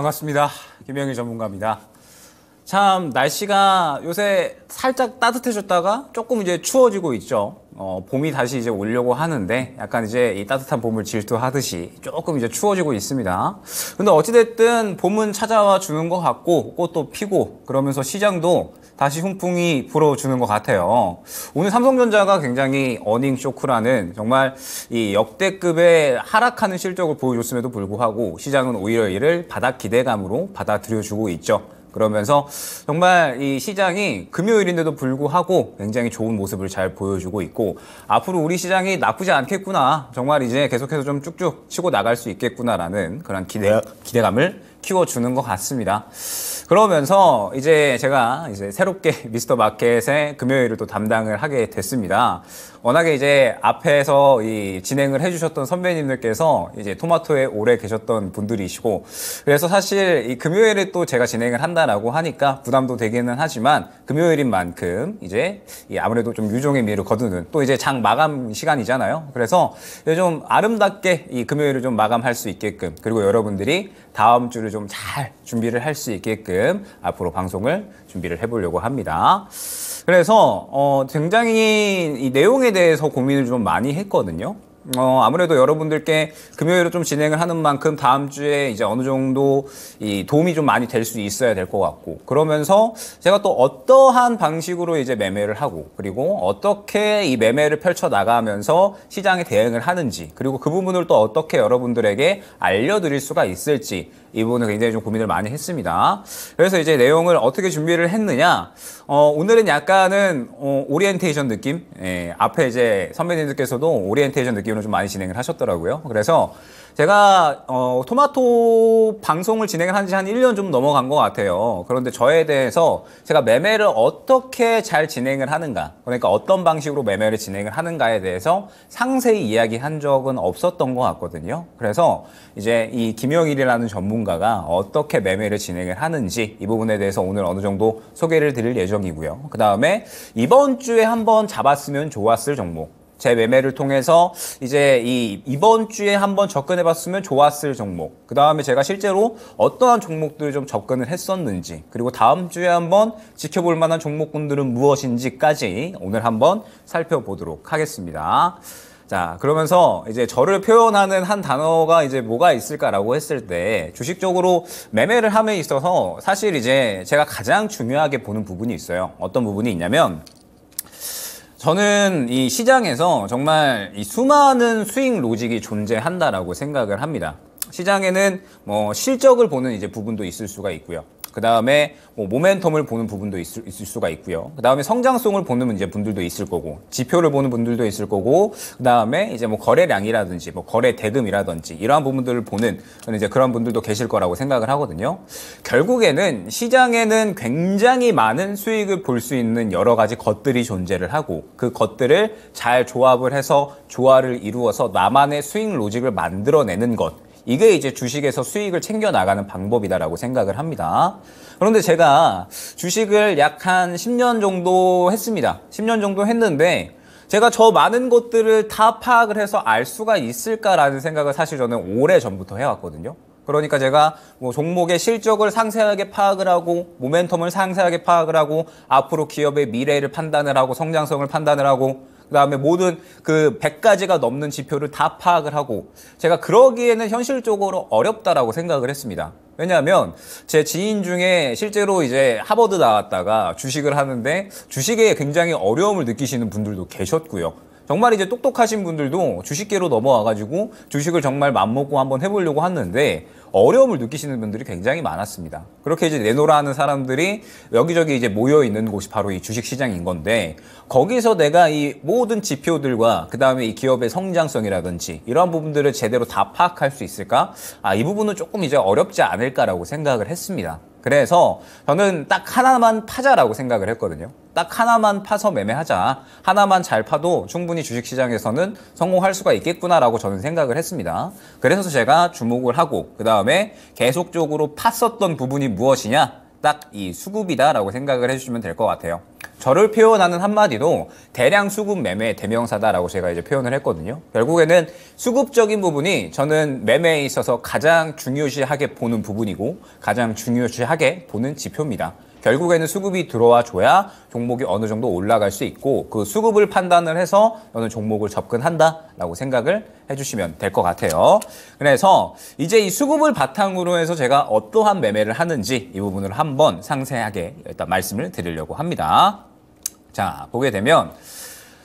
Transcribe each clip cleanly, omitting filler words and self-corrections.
반갑습니다. 김영일 전문가입니다. 참 날씨가 요새 살짝 따뜻해졌다가 조금 이제 추워지고 있죠. 봄이 다시 이제 오려고 하는데 약간 이제 이 따뜻한 봄을 질투하듯이 조금 이제 추워지고 있습니다. 근데 어찌됐든 봄은 찾아와 주는 것 같고 꽃도 피고 그러면서 시장도 다시 훈풍이 불어주는 것 같아요. 오늘 삼성전자가 굉장히 어닝 쇼크라는 정말 이 역대급의 하락하는 실적을 보여줬음에도 불구하고 시장은 오히려 이를 바닥 기대감으로 받아들여주고 있죠. 그러면서 정말 이 시장이 금요일인데도 불구하고 굉장히 좋은 모습을 잘 보여주고 있고 앞으로 우리 시장이 나쁘지 않겠구나. 정말 이제 계속해서 좀 쭉쭉 치고 나갈 수 있겠구나라는 그런 기대감을 키워주는 것 같습니다. 그러면서 이제 제가 새롭게 미스터 마켓의 금요일을 또 담당을 하게 됐습니다. 워낙에 이제 앞에서 이 진행을 해주셨던 선배님들께서 이제 토마토에 오래 계셨던 분들이시고 그래서 사실 이 금요일에 또 제가 진행을 한다라고 하니까 부담도 되기는 하지만 금요일인 만큼 이제 아무래도 좀 유종의 미를 거두는 또 이제 장 마감 시간이잖아요. 그래서 좀 아름답게 이 금요일을 좀 마감할 수 있게끔 그리고 여러분들이 다음 주를 좀 잘 준비를 할 수 있게끔 앞으로 방송을 준비를 해보려고 합니다. 그래서 굉장히 이 내용에 대해서 고민을 좀 많이 했거든요. 아무래도 여러분들께 금요일에 좀 진행을 하는 만큼 다음 주에 이제 어느 정도 이 도움이 좀 많이 될 수 있어야 될 것 같고 그러면서 제가 또 어떠한 방식으로 이제 매매를 하고 그리고 어떻게 이 매매를 펼쳐 나가면서 시장에 대응을 하는지 그리고 그 부분을 또 어떻게 여러분들에게 알려드릴 수가 있을지 이 부분은 굉장히 좀 고민을 많이 했습니다. 그래서 이제 내용을 어떻게 준비를 했느냐 오늘은 약간은 오리엔테이션 느낌 앞에 이제 선배님들께서도 오리엔테이션 느낌으로 좀 많이 진행을 하셨더라고요. 그래서 제가 토마토 방송을 진행을 한 지 한 1년 좀 넘어간 것 같아요. 그런데 저에 대해서 제가 매매를 어떻게 잘 진행을 하는가 그러니까 어떤 방식으로 매매를 진행을 하는가에 대해서 상세히 이야기한 적은 없었던 것 같거든요. 그래서 이제 이 김영일이라는 전문가가 어떻게 매매를 진행을 하는지 이 부분에 대해서 오늘 어느 정도 소개를 드릴 예정이고요. 그 다음에 이번 주에 한번 잡았으면 좋았을 종목 제 매매를 통해서 이제 이번 주에 한번 접근해 봤으면 좋았을 종목 그 다음에 제가 실제로 어떠한 종목들을 좀 접근을 했었는지 그리고 다음 주에 한번 지켜볼 만한 종목군들은 무엇인지까지 오늘 한번 살펴보도록 하겠습니다. 자, 그러면서 이제 저를 표현하는 한 단어가 이제 뭐가 있을까라고 했을 때 주식적으로 매매를 함에 있어서 사실 이제 제가 가장 중요하게 보는 부분이 있어요. 어떤 부분이 있냐면 저는 이 시장에서 정말 이 수많은 수익 로직이 존재한다라고 생각을 합니다. 시장에는 뭐 실적을 보는 이제 부분도 있을 수가 있고요. 그 다음에 뭐 모멘텀을 보는 부분도 있을 수가 있고요. 그 다음에 성장성을 보는 이제 분들도 있을 거고, 지표를 보는 분들도 있을 거고, 그 다음에 이제 뭐 거래량이라든지 뭐 거래 대금이라든지 이러한 부분들을 보는 저는 이제 그런 분들도 계실 거라고 생각을 하거든요. 결국에는 시장에는 굉장히 많은 수익을 볼 수 있는 여러 가지 것들이 존재를 하고 그 것들을 잘 조합을 해서 조화를 이루어서 나만의 수익 로직을 만들어내는 것. 이게 이제 주식에서 수익을 챙겨 나가는 방법이다라고 생각을 합니다. 그런데 제가 주식을 약 한 10년 정도 했습니다. 10년 정도 했는데 제가 저 많은 것들을 다 파악을 해서 알 수가 있을까라는 생각을 사실 저는 오래전부터 해왔거든요. 그러니까 제가 뭐 종목의 실적을 상세하게 파악을 하고 모멘텀을 상세하게 파악을 하고 앞으로 기업의 미래를 판단을 하고 성장성을 판단을 하고 그 다음에 모든 그 100가지가 넘는 지표를 다 파악을 하고 제가 그러기에는 현실적으로 어렵다라고 생각을 했습니다. 왜냐하면 제 지인 중에 실제로 이제 하버드 나왔다가 주식을 하는데 주식에 굉장히 어려움을 느끼시는 분들도 계셨고요. 정말 이제 똑똑하신 분들도 주식계로 넘어와가지고 주식을 정말 맘먹고 한번 해보려고 하는데 어려움을 느끼시는 분들이 굉장히 많았습니다. 그렇게 이제 내놓으라 하는 사람들이 여기저기 이제 모여 있는 곳이 바로 이 주식 시장인 건데 거기서 내가 이 모든 지표들과 그 다음에 이 기업의 성장성이라든지 이러한 부분들을 제대로 다 파악할 수 있을까? 이 부분은 조금 이제 어렵지 않을까라고 생각을 했습니다. 그래서 저는 딱 하나만 파자라고 생각을 했거든요. 딱 하나만 파서 매매하자. 하나만 잘 파도 충분히 주식시장에서는 성공할 수가 있겠구나라고 저는 생각을 했습니다. 그래서 제가 주목을 하고 그 다음에 계속적으로 팠었던 부분이 무엇이냐? 딱 이 수급이다라고 생각을 해주시면 될 것 같아요. 저를 표현하는 한마디로 대량 수급 매매의 대명사다라고 제가 이제 표현을 했거든요. 결국에는 수급적인 부분이 저는 매매에 있어서 가장 중요시하게 보는 부분이고 가장 중요시하게 보는 지표입니다. 결국에는 수급이 들어와 줘야 종목이 어느 정도 올라갈 수 있고 그 수급을 판단을 해서 저는 종목을 접근한다라고 생각을 해주시면 될 것 같아요. 그래서 이제 이 수급을 바탕으로 해서 제가 어떠한 매매를 하는지 이 부분을 한번 상세하게 일단 말씀을 드리려고 합니다. 자, 보게 되면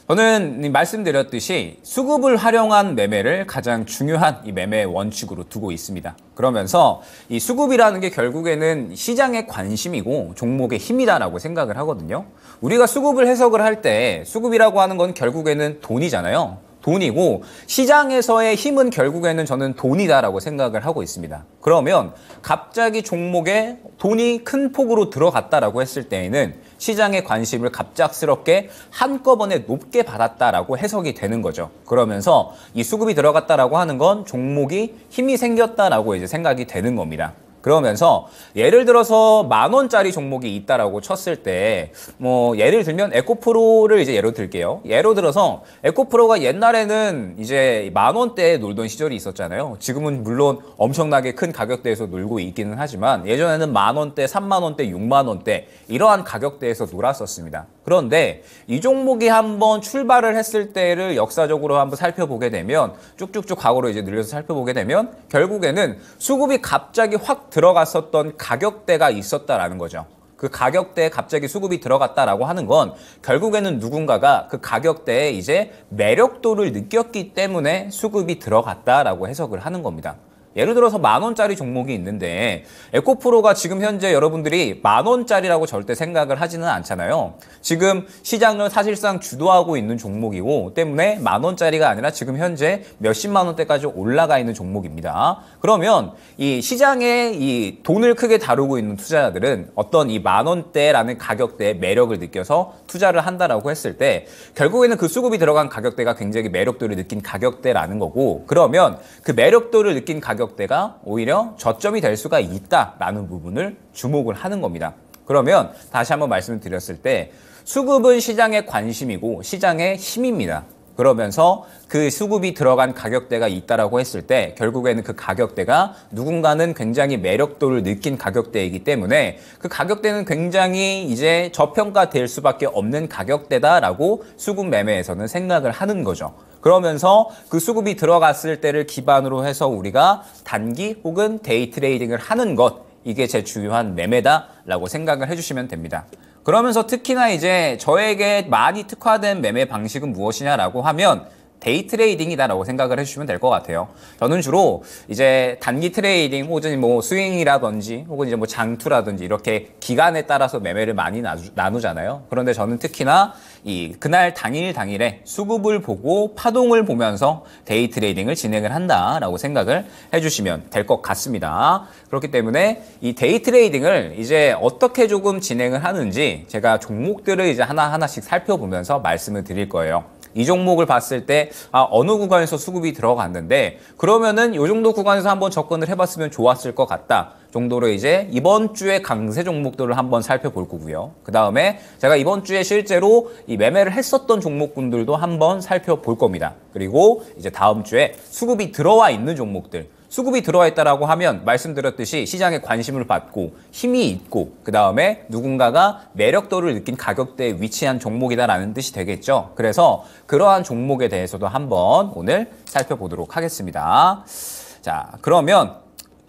저는 말씀드렸듯이 수급을 활용한 매매를 가장 중요한 이 매매의 원칙으로 두고 있습니다. 그러면서 이 수급이라는 게 결국에는 시장의 관심이고 종목의 힘이다라고 생각을 하거든요. 우리가 수급을 해석을 할 때 수급이라고 하는 건 결국에는 돈이잖아요. 돈이고 시장에서의 힘은 결국에는 저는 돈이다라고 생각을 하고 있습니다. 그러면 갑자기 종목에 돈이 큰 폭으로 들어갔다라고 했을 때에는 시장의 관심을 갑작스럽게 한꺼번에 높게 받았다라고 해석이 되는 거죠. 그러면서 이 수급이 들어갔다라고 하는 건 종목이 힘이 생겼다라고 이제 생각이 되는 겁니다. 그러면서 예를 들어서 10,000원짜리 종목이 있다라고 쳤을 때 뭐 예를 들면 에코프로를 이제 예로 들게요. 예로 들어서 에코프로가 옛날에는 이제 10,000원대에 놀던 시절이 있었잖아요. 지금은 물론 엄청나게 큰 가격대에서 놀고 있기는 하지만 예전에는 10,000원대, 30,000원대, 60,000원대 이러한 가격대에서 놀았었습니다. 그런데 이 종목이 한번 출발을 했을 때를 역사적으로 한번 살펴보게 되면 쭉쭉쭉 과거로 이제 늘려서 살펴보게 되면 결국에는 수급이 갑자기 확 들어갔었던 가격대가 있었다라는 거죠. 그 가격대에 갑자기 수급이 들어갔다라고 하는 건 결국에는 누군가가 그 가격대에 이제 매력도를 느꼈기 때문에 수급이 들어갔다라고 해석을 하는 겁니다. 예를 들어서 10,000원짜리 종목이 있는데 에코프로가 지금 현재 여러분들이 10,000원짜리라고 절대 생각을 하지는 않잖아요. 지금 시장을 사실상 주도하고 있는 종목이고 때문에 10,000원짜리가 아니라 지금 현재 몇십만 원대까지 올라가 있는 종목입니다. 그러면 이 시장에 이 돈을 크게 다루고 있는 투자자들은 어떤 이 10,000원대라는 가격대의 매력을 느껴서 투자를 한다라고 했을 때 결국에는 그 수급이 들어간 가격대가 굉장히 매력도를 느낀 가격대라는 거고 그러면 그 매력도를 느낀 가격대가 오히려 저점이 될 수가 있다라는 부분을 주목을 하는 겁니다. 그러면 다시 한번 말씀을 드렸을 때 수급은 시장의 관심이고 시장의 힘입니다. 그러면서 그 수급이 들어간 가격대가 있다라고 했을 때 결국에는 그 가격대가 누군가는 굉장히 매력도를 느낀 가격대이기 때문에 그 가격대는 굉장히 이제 저평가될 수밖에 없는 가격대다라고 수급 매매에서는 생각을 하는 거죠. 그러면서 그 수급이 들어갔을 때를 기반으로 해서 우리가 단기 혹은 데이 트레이딩을 하는 것 이게 제일 중요한 매매다라고 생각을 해주시면 됩니다. 그러면서 특히나 이제 저에게 많이 특화된 매매 방식은 무엇이냐라고 하면 데이 트레이딩이다라고 생각을 해주시면 될 것 같아요. 저는 주로 이제 단기 트레이딩 혹은 뭐 스윙이라든지 혹은 이제 뭐 장투라든지 이렇게 기간에 따라서 매매를 많이 나누잖아요. 그런데 저는 특히나 이 그날 당일에 수급을 보고 파동을 보면서 데이 트레이딩을 진행을 한다라고 생각을 해주시면 될 것 같습니다. 그렇기 때문에 이 데이 트레이딩을 이제 어떻게 조금 진행을 하는지 제가 종목들을 이제 하나하나씩 살펴보면서 말씀을 드릴 거예요. 이 종목을 봤을 때 어느 구간에서 수급이 들어갔는데 그러면은 이 정도 구간에서 한번 접근을 해봤으면 좋았을 것 같다 정도로 이제 이번 주에 강세 종목들을 한번 살펴볼 거고요. 그 다음에 제가 이번 주에 실제로 이 매매를 했었던 종목군들도 한번 살펴볼 겁니다. 그리고 이제 다음 주에 수급이 들어와 있는 종목들 수급이 들어와 있다라고 하면 말씀드렸듯이 시장에 관심을 받고 힘이 있고 그 다음에 누군가가 매력도를 느낀 가격대에 위치한 종목이다라는 뜻이 되겠죠. 그래서 그러한 종목에 대해서도 한번 오늘 살펴보도록 하겠습니다. 자, 그러면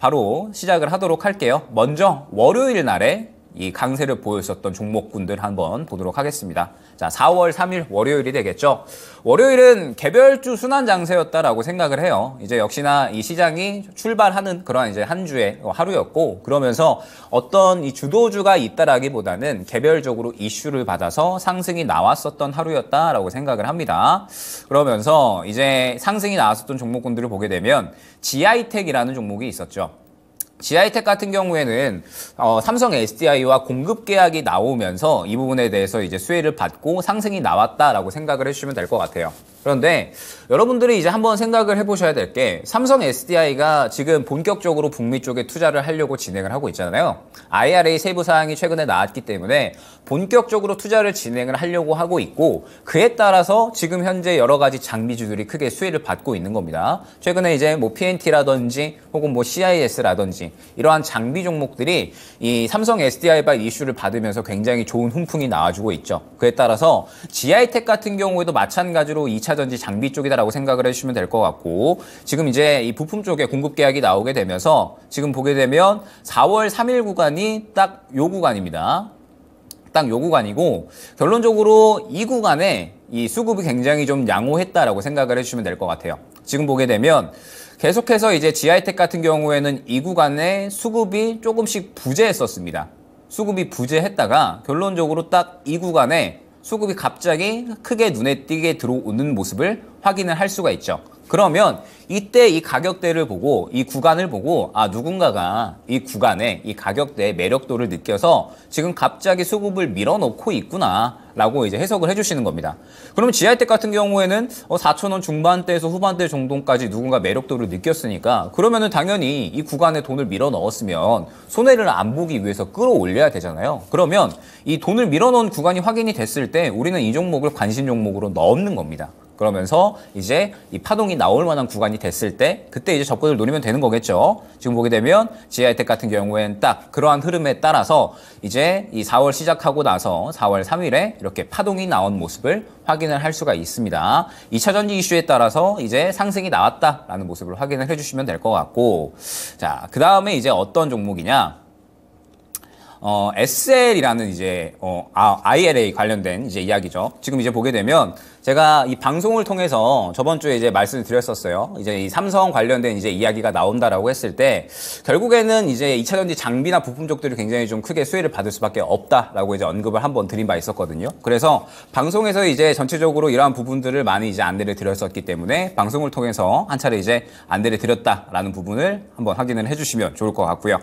바로 시작을 하도록 할게요. 먼저 월요일 날에 이 강세를 보였었던 종목군들 한번 보도록 하겠습니다. 자, 4월 3일 월요일이 되겠죠. 월요일은 개별주 순환 장세였다라고 생각을 해요. 이제 역시나 이 시장이 출발하는 그런 이제 한 주의 하루였고 그러면서 어떤 이 주도주가 있다라기보다는 개별적으로 이슈를 받아서 상승이 나왔었던 하루였다라고 생각을 합니다. 그러면서 이제 상승이 나왔었던 종목군들을 보게 되면 GI텍이라는 종목이 있었죠. GI텍 같은 경우에는 삼성 SDI와 공급 계약이 나오면서 이 부분에 대해서 이제 수혜를 받고 상승이 나왔다라고 생각을 해주시면 될 것 같아요. 그런데 여러분들이 이제 한번 생각을 해보셔야 될 게 삼성 SDI가 지금 본격적으로 북미 쪽에 투자를 하려고 진행을 하고 있잖아요. IRA 세부 사항이 최근에 나왔기 때문에 본격적으로 투자를 진행을 하려고 하고 있고 그에 따라서 지금 현재 여러 가지 장비주들이 크게 수혜를 받고 있는 겁니다. 최근에 이제 뭐 PNT라든지 혹은 뭐 CIS라든지 이러한 장비 종목들이 이 삼성 SDI바 이슈를 받으면서 굉장히 좋은 훈풍이 나와주고 있죠. 그에 따라서 GI텍 같은 경우에도 마찬가지로 2차 전지 장비 쪽이다라고 생각을 해주시면 될 것 같고 지금 이제 이 부품 쪽에 공급 계약이 나오게 되면서 지금 보게 되면 4월 3일 구간이 딱 요 구간입니다. 딱 요 구간이고 결론적으로 이 구간에 이 수급이 굉장히 좀 양호했다라고 생각을 해주시면 될 것 같아요. 지금 보게 되면 계속해서 이제 GI텍 같은 경우에는 이 구간에 수급이 조금씩 부재했었습니다. 수급이 부재했다가 결론적으로 딱 이 구간에 수급이 갑자기 크게 눈에 띄게 들어오는 모습을 확인을 할 수가 있죠. 그러면 이때 이 가격대를 보고 이 구간을 보고 아 누군가가 이 구간에 이 가격대의 매력도를 느껴서 지금 갑자기 수급을 밀어넣고 있구나 라고 이제 해석을 해주시는 겁니다. 그러면 GI텍 같은 경우에는 4,000원 중반대에서 후반대 정도까지 누군가 매력도를 느꼈으니까 그러면은 당연히 이 구간에 돈을 밀어넣었으면 손해를 안 보기 위해서 끌어올려야 되잖아요. 그러면 이 돈을 밀어넣은 구간이 확인이 됐을 때 우리는 이 종목을 관심 종목으로 넣는 겁니다. 그러면서 이제 이 파동이 나올 만한 구간이 됐을 때 그때 이제 접근을 노리면 되는 거겠죠. 지금 보게 되면 GI텍 같은 경우에는 딱 그러한 흐름에 따라서 이제 이 4월 시작하고 나서 4월 3일에 이렇게 파동이 나온 모습을 확인을 할 수가 있습니다. 2차 전지 이슈에 따라서 이제 상승이 나왔다라는 모습을 확인을 해주시면 될 것 같고 자, 그 다음에 이제 어떤 종목이냐? SL이라는 이제 IRA 관련된 이제 이야기죠. 지금 이제 보게 되면 제가 이 방송을 통해서 저번 주에 이제 말씀을 드렸었어요. 이제 이 삼성 관련된 이제 이야기가 나온다라고 했을 때 결국에는 이제 2차 전지 장비나 부품 쪽들이 굉장히 좀 크게 수혜를 받을 수밖에 없다라고 이제 언급을 한번 드린 바 있었거든요. 그래서 방송에서 이제 전체적으로 이러한 부분들을 많이 이제 안내를 드렸었기 때문에 방송을 통해서 한 차례 이제 안내를 드렸다라는 부분을 한번 확인을 해주시면 좋을 것 같고요.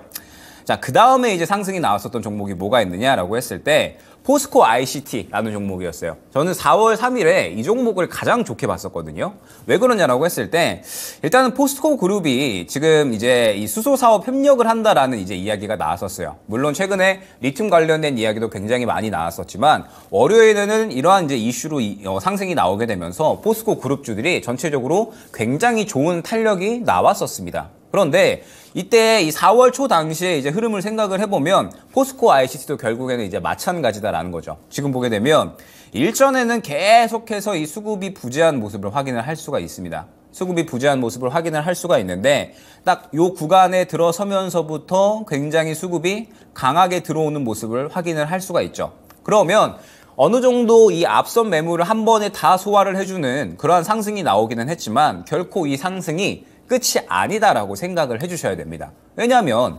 자, 그 다음에 이제 상승이 나왔었던 종목이 뭐가 있느냐라고 했을 때 포스코 ICT라는 종목이었어요. 저는 4월 3일에 이 종목을 가장 좋게 봤었거든요. 왜 그러냐라고 했을 때 일단은 포스코 그룹이 지금 이제 이 수소 사업 협력을 한다라는 이제 이야기가 나왔었어요. 물론 최근에 리튬 관련된 이야기도 굉장히 많이 나왔었지만 월요일에는 이러한 이제 이슈로 상승이 나오게 되면서 포스코 그룹주들이 전체적으로 굉장히 좋은 탄력이 나왔었습니다. 그런데 이때 이 4월 초 당시에 이제 흐름을 생각을 해보면 포스코 ICT도 결국에는 이제 마찬가지다라는 거죠. 지금 보게 되면 일전에는 계속해서 이 수급이 부재한 모습을 확인을 할 수가 있습니다. 수급이 부재한 모습을 확인을 할 수가 있는데 딱 요 구간에 들어서면서부터 굉장히 수급이 강하게 들어오는 모습을 확인을 할 수가 있죠. 그러면 어느 정도 이 앞선 매물을 한 번에 다 소화를 해주는 그러한 상승이 나오기는 했지만 결코 이 상승이 끝이 아니다라고 생각을 해주셔야 됩니다. 왜냐하면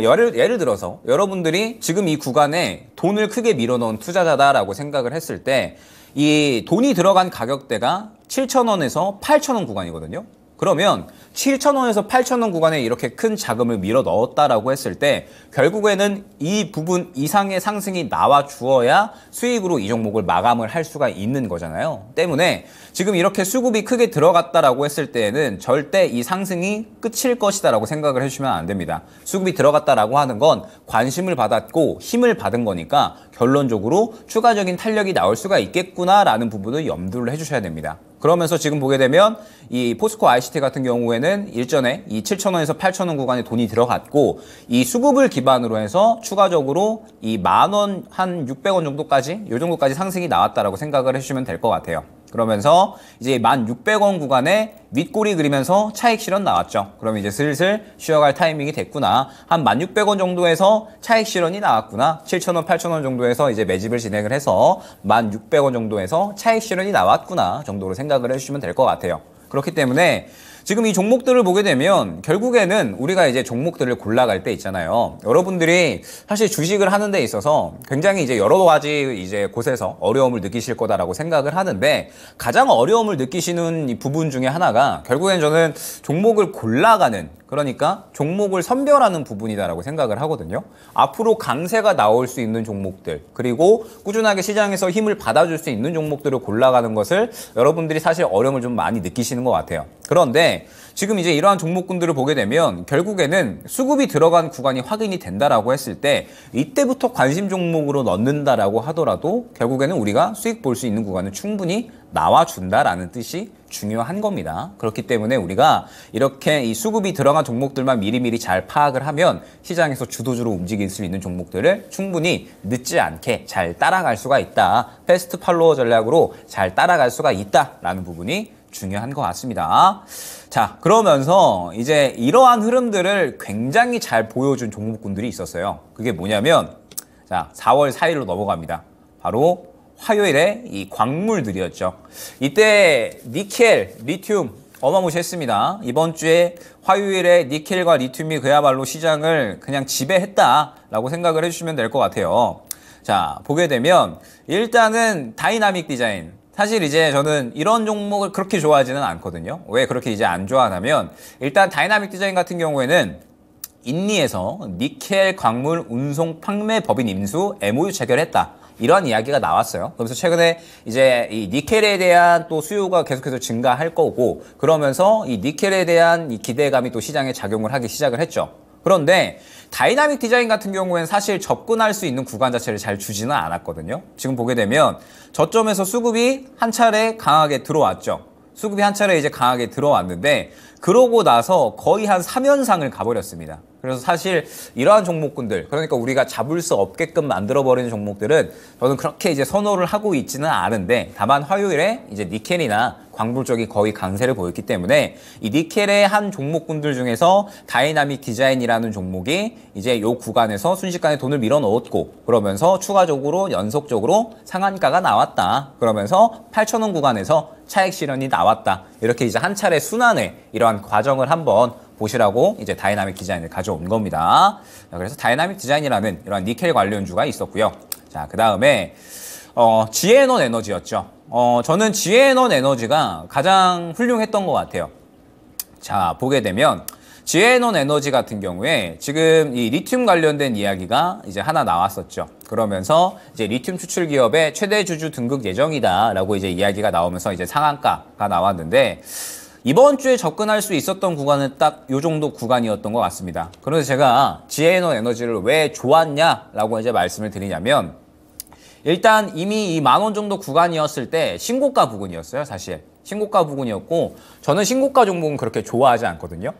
예를 들어서 여러분들이 지금 이 구간에 돈을 크게 밀어넣은 투자자다라고 생각을 했을 때 이 돈이 들어간 가격대가 7,000원에서 8,000원 구간이거든요. 그러면 7,000원에서 8,000원 구간에 이렇게 큰 자금을 밀어 넣었다라고 했을 때 결국에는 이 부분 이상의 상승이 나와 주어야 수익으로 이 종목을 마감을 할 수가 있는 거잖아요. 때문에 지금 이렇게 수급이 크게 들어갔다라고 했을 때에는 절대 이 상승이 끝일 것이다라고 생각을 해주시면 안 됩니다. 수급이 들어갔다라고 하는 건 관심을 받았고 힘을 받은 거니까 결론적으로 추가적인 탄력이 나올 수가 있겠구나라는 부분을 염두를 해주셔야 됩니다. 그러면서 지금 보게 되면 이 포스코 ICT 같은 경우에는 일전에 이 7,000원에서 8,000원 구간에 돈이 들어갔고 이 수급을 기반으로 해서 추가적으로 이 10,000원 한 600원 정도까지 이 정도까지 상승이 나왔다라고 생각을 해주시면 될 것 같아요. 그러면서 이제 1,600원 구간에 윗꼬리 그리면서 차익 실현 나왔죠. 그럼 이제 슬슬 쉬어갈 타이밍이 됐구나. 한 1,600원 정도에서 차익 실현이 나왔구나. 7,000원, 8,000원 정도에서 이제 매집을 진행을 해서 1,600원 정도에서 차익 실현이 나왔구나 정도로 생각을 해주시면 될 것 같아요. 그렇기 때문에 지금 이 종목들을 보게 되면 결국에는 우리가 이제 종목들을 골라갈 때 있잖아요. 여러분들이 사실 주식을 하는 데 있어서 굉장히 이제 여러 가지 이제 곳에서 어려움을 느끼실 거다라고 생각을 하는데 가장 어려움을 느끼시는 이 부분 중에 하나가 결국엔 저는 종목을 골라가는 그러니까 종목을 선별하는 부분이다라고 생각을 하거든요. 앞으로 강세가 나올 수 있는 종목들 그리고 꾸준하게 시장에서 힘을 받아줄 수 있는 종목들을 골라가는 것을 여러분들이 사실 어려움을 좀 많이 느끼시는 것 같아요. 그런데 지금 이제 이러한 종목군들을 보게 되면 결국에는 수급이 들어간 구간이 확인이 된다라고 했을 때 이때부터 관심 종목으로 넣는다라고 하더라도 결국에는 우리가 수익 볼 수 있는 구간은 충분히 나와준다라는 뜻이 중요한 겁니다. 그렇기 때문에 우리가 이렇게 이 수급이 들어간 종목들만 미리미리 잘 파악을 하면 시장에서 주도주로 움직일 수 있는 종목들을 충분히 늦지 않게 잘 따라갈 수가 있다. 패스트 팔로워 전략으로 잘 따라갈 수가 있다라는 부분이 중요한 것 같습니다. 자, 그러면서 이제 이러한 흐름들을 굉장히 잘 보여준 종목군들이 있었어요. 그게 뭐냐면 자, 4월 4일로 넘어갑니다. 바로 화요일에 이 광물들이었죠. 이때 니켈, 리튬 어마무시했습니다. 이번 주에 화요일에 니켈과 리튬이 그야말로 시장을 그냥 지배했다라고 생각을 해주시면 될 것 같아요. 자, 보게 되면 일단은 다이나믹 디자인. 사실 이제 저는 이런 종목을 그렇게 좋아하지는 않거든요. 왜 그렇게 이제 안 좋아하냐면 일단 다이나믹 디자인 같은 경우에는 인리에서 니켈 광물 운송 판매 법인 임수 MOU 체결했다. 이러한 이야기가 나왔어요. 그래서 최근에 이제 이 니켈에 대한 또 수요가 계속해서 증가할 거고 그러면서 이 니켈에 대한 이 기대감이 또 시장에 작용을 하기 시작을 했죠. 그런데 다이나믹 디자인 같은 경우에는 사실 접근할 수 있는 구간 자체를 잘 주지는 않았거든요. 지금 보게 되면 저점에서 수급이 한 차례 강하게 들어왔죠. 수급이 한 차례 이제 강하게 들어왔는데 그러고 나서 거의 한 3연상을 가버렸습니다. 그래서 사실 이러한 종목군들 그러니까 우리가 잡을 수 없게끔 만들어버리는 종목들은 저는 그렇게 이제 선호를 하고 있지는 않은데 다만 화요일에 이제 니켈이나 광물 쪽이 거의 강세를 보였기 때문에 이 니켈의 한 종목군들 중에서 다이나믹 디자인이라는 종목이 이제 요 구간에서 순식간에 돈을 밀어 넣었고 그러면서 추가적으로 연속적으로 상한가가 나왔다. 그러면서 8,000원 구간에서 차익 실현이 나왔다. 이렇게 이제 한 차례 순환의 이러한 과정을 한번 보시라고 이제 다이나믹 디자인을 가져온 겁니다. 자, 그래서 다이나믹 디자인이라는 이러한 니켈 관련주가 있었고요. 자, 그 다음에 지에논 에너지였죠. 저는 지에논 에너지가 가장 훌륭했던 것 같아요. 자, 보게 되면 지에논 에너지 같은 경우에 지금 이 리튬 관련된 이야기가 이제 하나 나왔었죠. 그러면서 이제 리튬 추출 기업의 최대 주주 등극 예정이다라고 이제 이야기가 나오면서 이제 상한가가 나왔는데 이번 주에 접근할 수 있었던 구간은 딱 요 정도 구간이었던 것 같습니다. 그래서 제가 지에논 에너지를 왜 좋았냐라고 이제 말씀을 드리냐면 일단 이미 이 10,000원 정도 구간이었을 때 신고가 부근이었어요. 사실 신고가 부근이었고 저는 신고가 종목은 그렇게 좋아하지 않거든요.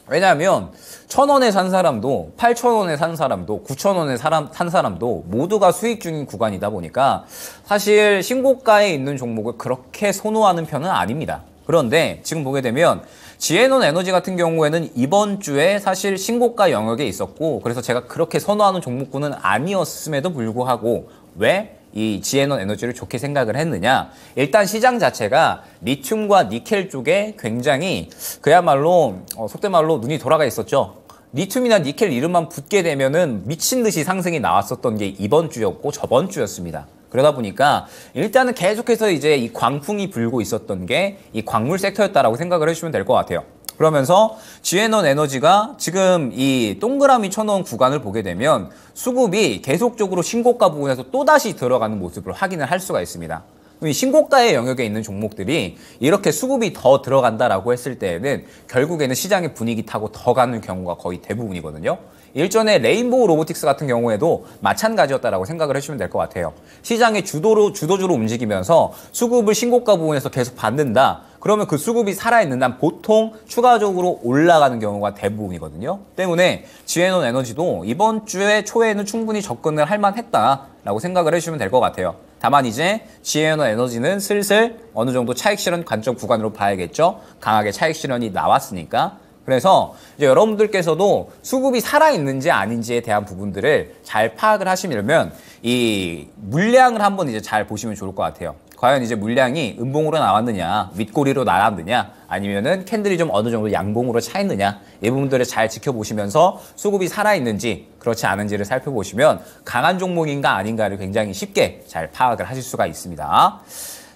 왜냐하면 1,000원에 산 사람도 8,000원에 산 사람도 9,000원에 산 사람도 모두가 수익 중인 구간이다 보니까 사실 신고가에 있는 종목을 그렇게 선호하는 편은 아닙니다. 그런데 지금 보게 되면 지에논 에너지 같은 경우에는 이번 주에 사실 신고가 영역에 있었고 그래서 제가 그렇게 선호하는 종목군은 아니었음에도 불구하고 왜 이 지에논 에너지를 좋게 생각을 했느냐. 일단 시장 자체가 리튬과 니켈 쪽에 굉장히 그야말로 속된 말로 눈이 돌아가 있었죠. 리튬이나 니켈 이름만 붙게 되면은 미친 듯이 상승이 나왔었던 게 이번 주였고 저번 주였습니다. 그러다 보니까 일단은 계속해서 이제 이 광풍이 불고 있었던 게 이 광물 섹터였다라고 생각을 해주시면 될 것 같아요. 그러면서 지에논 에너지가 지금 이 동그라미 1,000원 구간을 보게 되면 수급이 계속적으로 신고가 부분에서 또다시 들어가는 모습을 확인을 할 수가 있습니다. 이 신고가의 영역에 있는 종목들이 이렇게 수급이 더 들어간다라고 했을 때에는 결국에는 시장의 분위기 타고 더 가는 경우가 거의 대부분이거든요. 일전에 레인보우 로보틱스 같은 경우에도 마찬가지였다라고 생각을 해주시면 될 것 같아요. 시장의 주도주로 움직이면서 수급을 신고가 부분에서 계속 받는다. 그러면 그 수급이 살아있는 한 보통 추가적으로 올라가는 경우가 대부분이거든요. 때문에 지에논 에너지도 이번 주에 초에는 충분히 접근을 할 만했다라고 생각을 해주시면 될 것 같아요. 다만 이제 지에논 에너지는 슬슬 어느 정도 차익 실현 관점 구간으로 봐야겠죠. 강하게 차익 실현이 나왔으니까. 그래서 이제 여러분들께서도 수급이 살아있는지 아닌지에 대한 부분들을 잘 파악을 하시려면 이 물량을 한번 이제 잘 보시면 좋을 것 같아요. 과연 이제 물량이 음봉으로 나왔느냐, 윗꼬리로 나왔느냐, 아니면은 캔들이 좀 어느 정도 양봉으로 차 있느냐, 이 부분들을 잘 지켜보시면서 수급이 살아있는지 그렇지 않은지를 살펴보시면 강한 종목인가 아닌가를 굉장히 쉽게 잘 파악을 하실 수가 있습니다.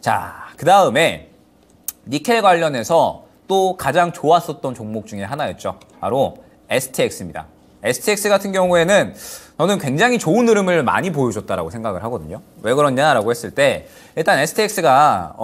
자, 그 다음에 니켈 관련해서 또 가장 좋았었던 종목 중에 하나였죠. 바로 STX입니다. STX 같은 경우에는 저는 굉장히 좋은 흐름을 많이 보여줬다라고 생각을 하거든요. 왜 그러냐라고 했을 때 일단 STX가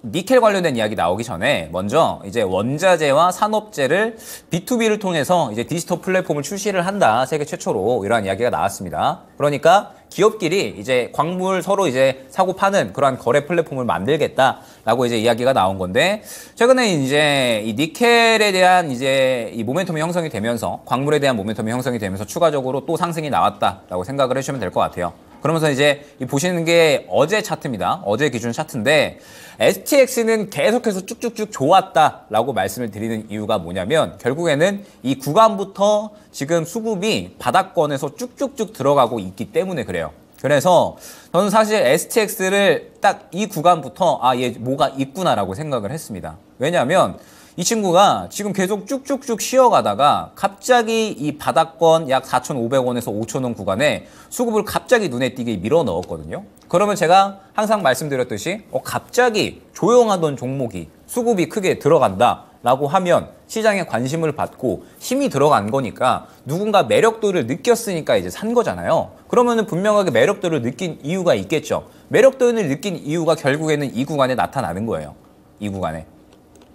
니켈 관련된 이야기 나오기 전에 먼저 이제 원자재와 산업재를 B2B를 통해서 이제 디지털 플랫폼을 출시를 한다. 세계 최초로 이러한 이야기가 나왔습니다. 그러니까 기업끼리 이제 광물 서로 이제 사고 파는 그러한 거래 플랫폼을 만들겠다라고 이제 이야기가 나온 건데 최근에 이제 이 니켈에 대한 이제 이 모멘텀이 형성이 되면서 광물에 대한 모멘텀이 형성이 되면서 추가적으로 또 상승이 나왔다라고 생각을 해주시면 될 것 같아요. 그러면서 이제 보시는 게 어제 차트입니다. 어제 기준 차트인데 STX는 계속해서 쭉쭉쭉 좋았다라고 말씀을 드리는 이유가 뭐냐면 결국에는 이 구간부터 지금 수급이 바닥권에서 쭉쭉쭉 들어가고 있기 때문에 그래요. 그래서 저는 사실 STX를 딱 이 구간부터 얘 뭐가 있구나라고 생각을 했습니다. 왜냐하면 이 친구가 지금 계속 쭉쭉쭉 쉬어가다가 갑자기 이 바닥권 약 4,500원에서 5,000원 구간에 수급을 갑자기 눈에 띄게 밀어 넣었거든요. 그러면 제가 항상 말씀드렸듯이 갑자기 조용하던 종목이 수급이 크게 들어간다라고 하면 시장에 관심을 받고 힘이 들어간 거니까 누군가 매력도를 느꼈으니까 이제 산 거잖아요. 그러면은 분명하게 매력도를 느낀 이유가 있겠죠. 매력도를 느낀 이유가 결국에는 이 구간에 나타나는 거예요. 이 구간에.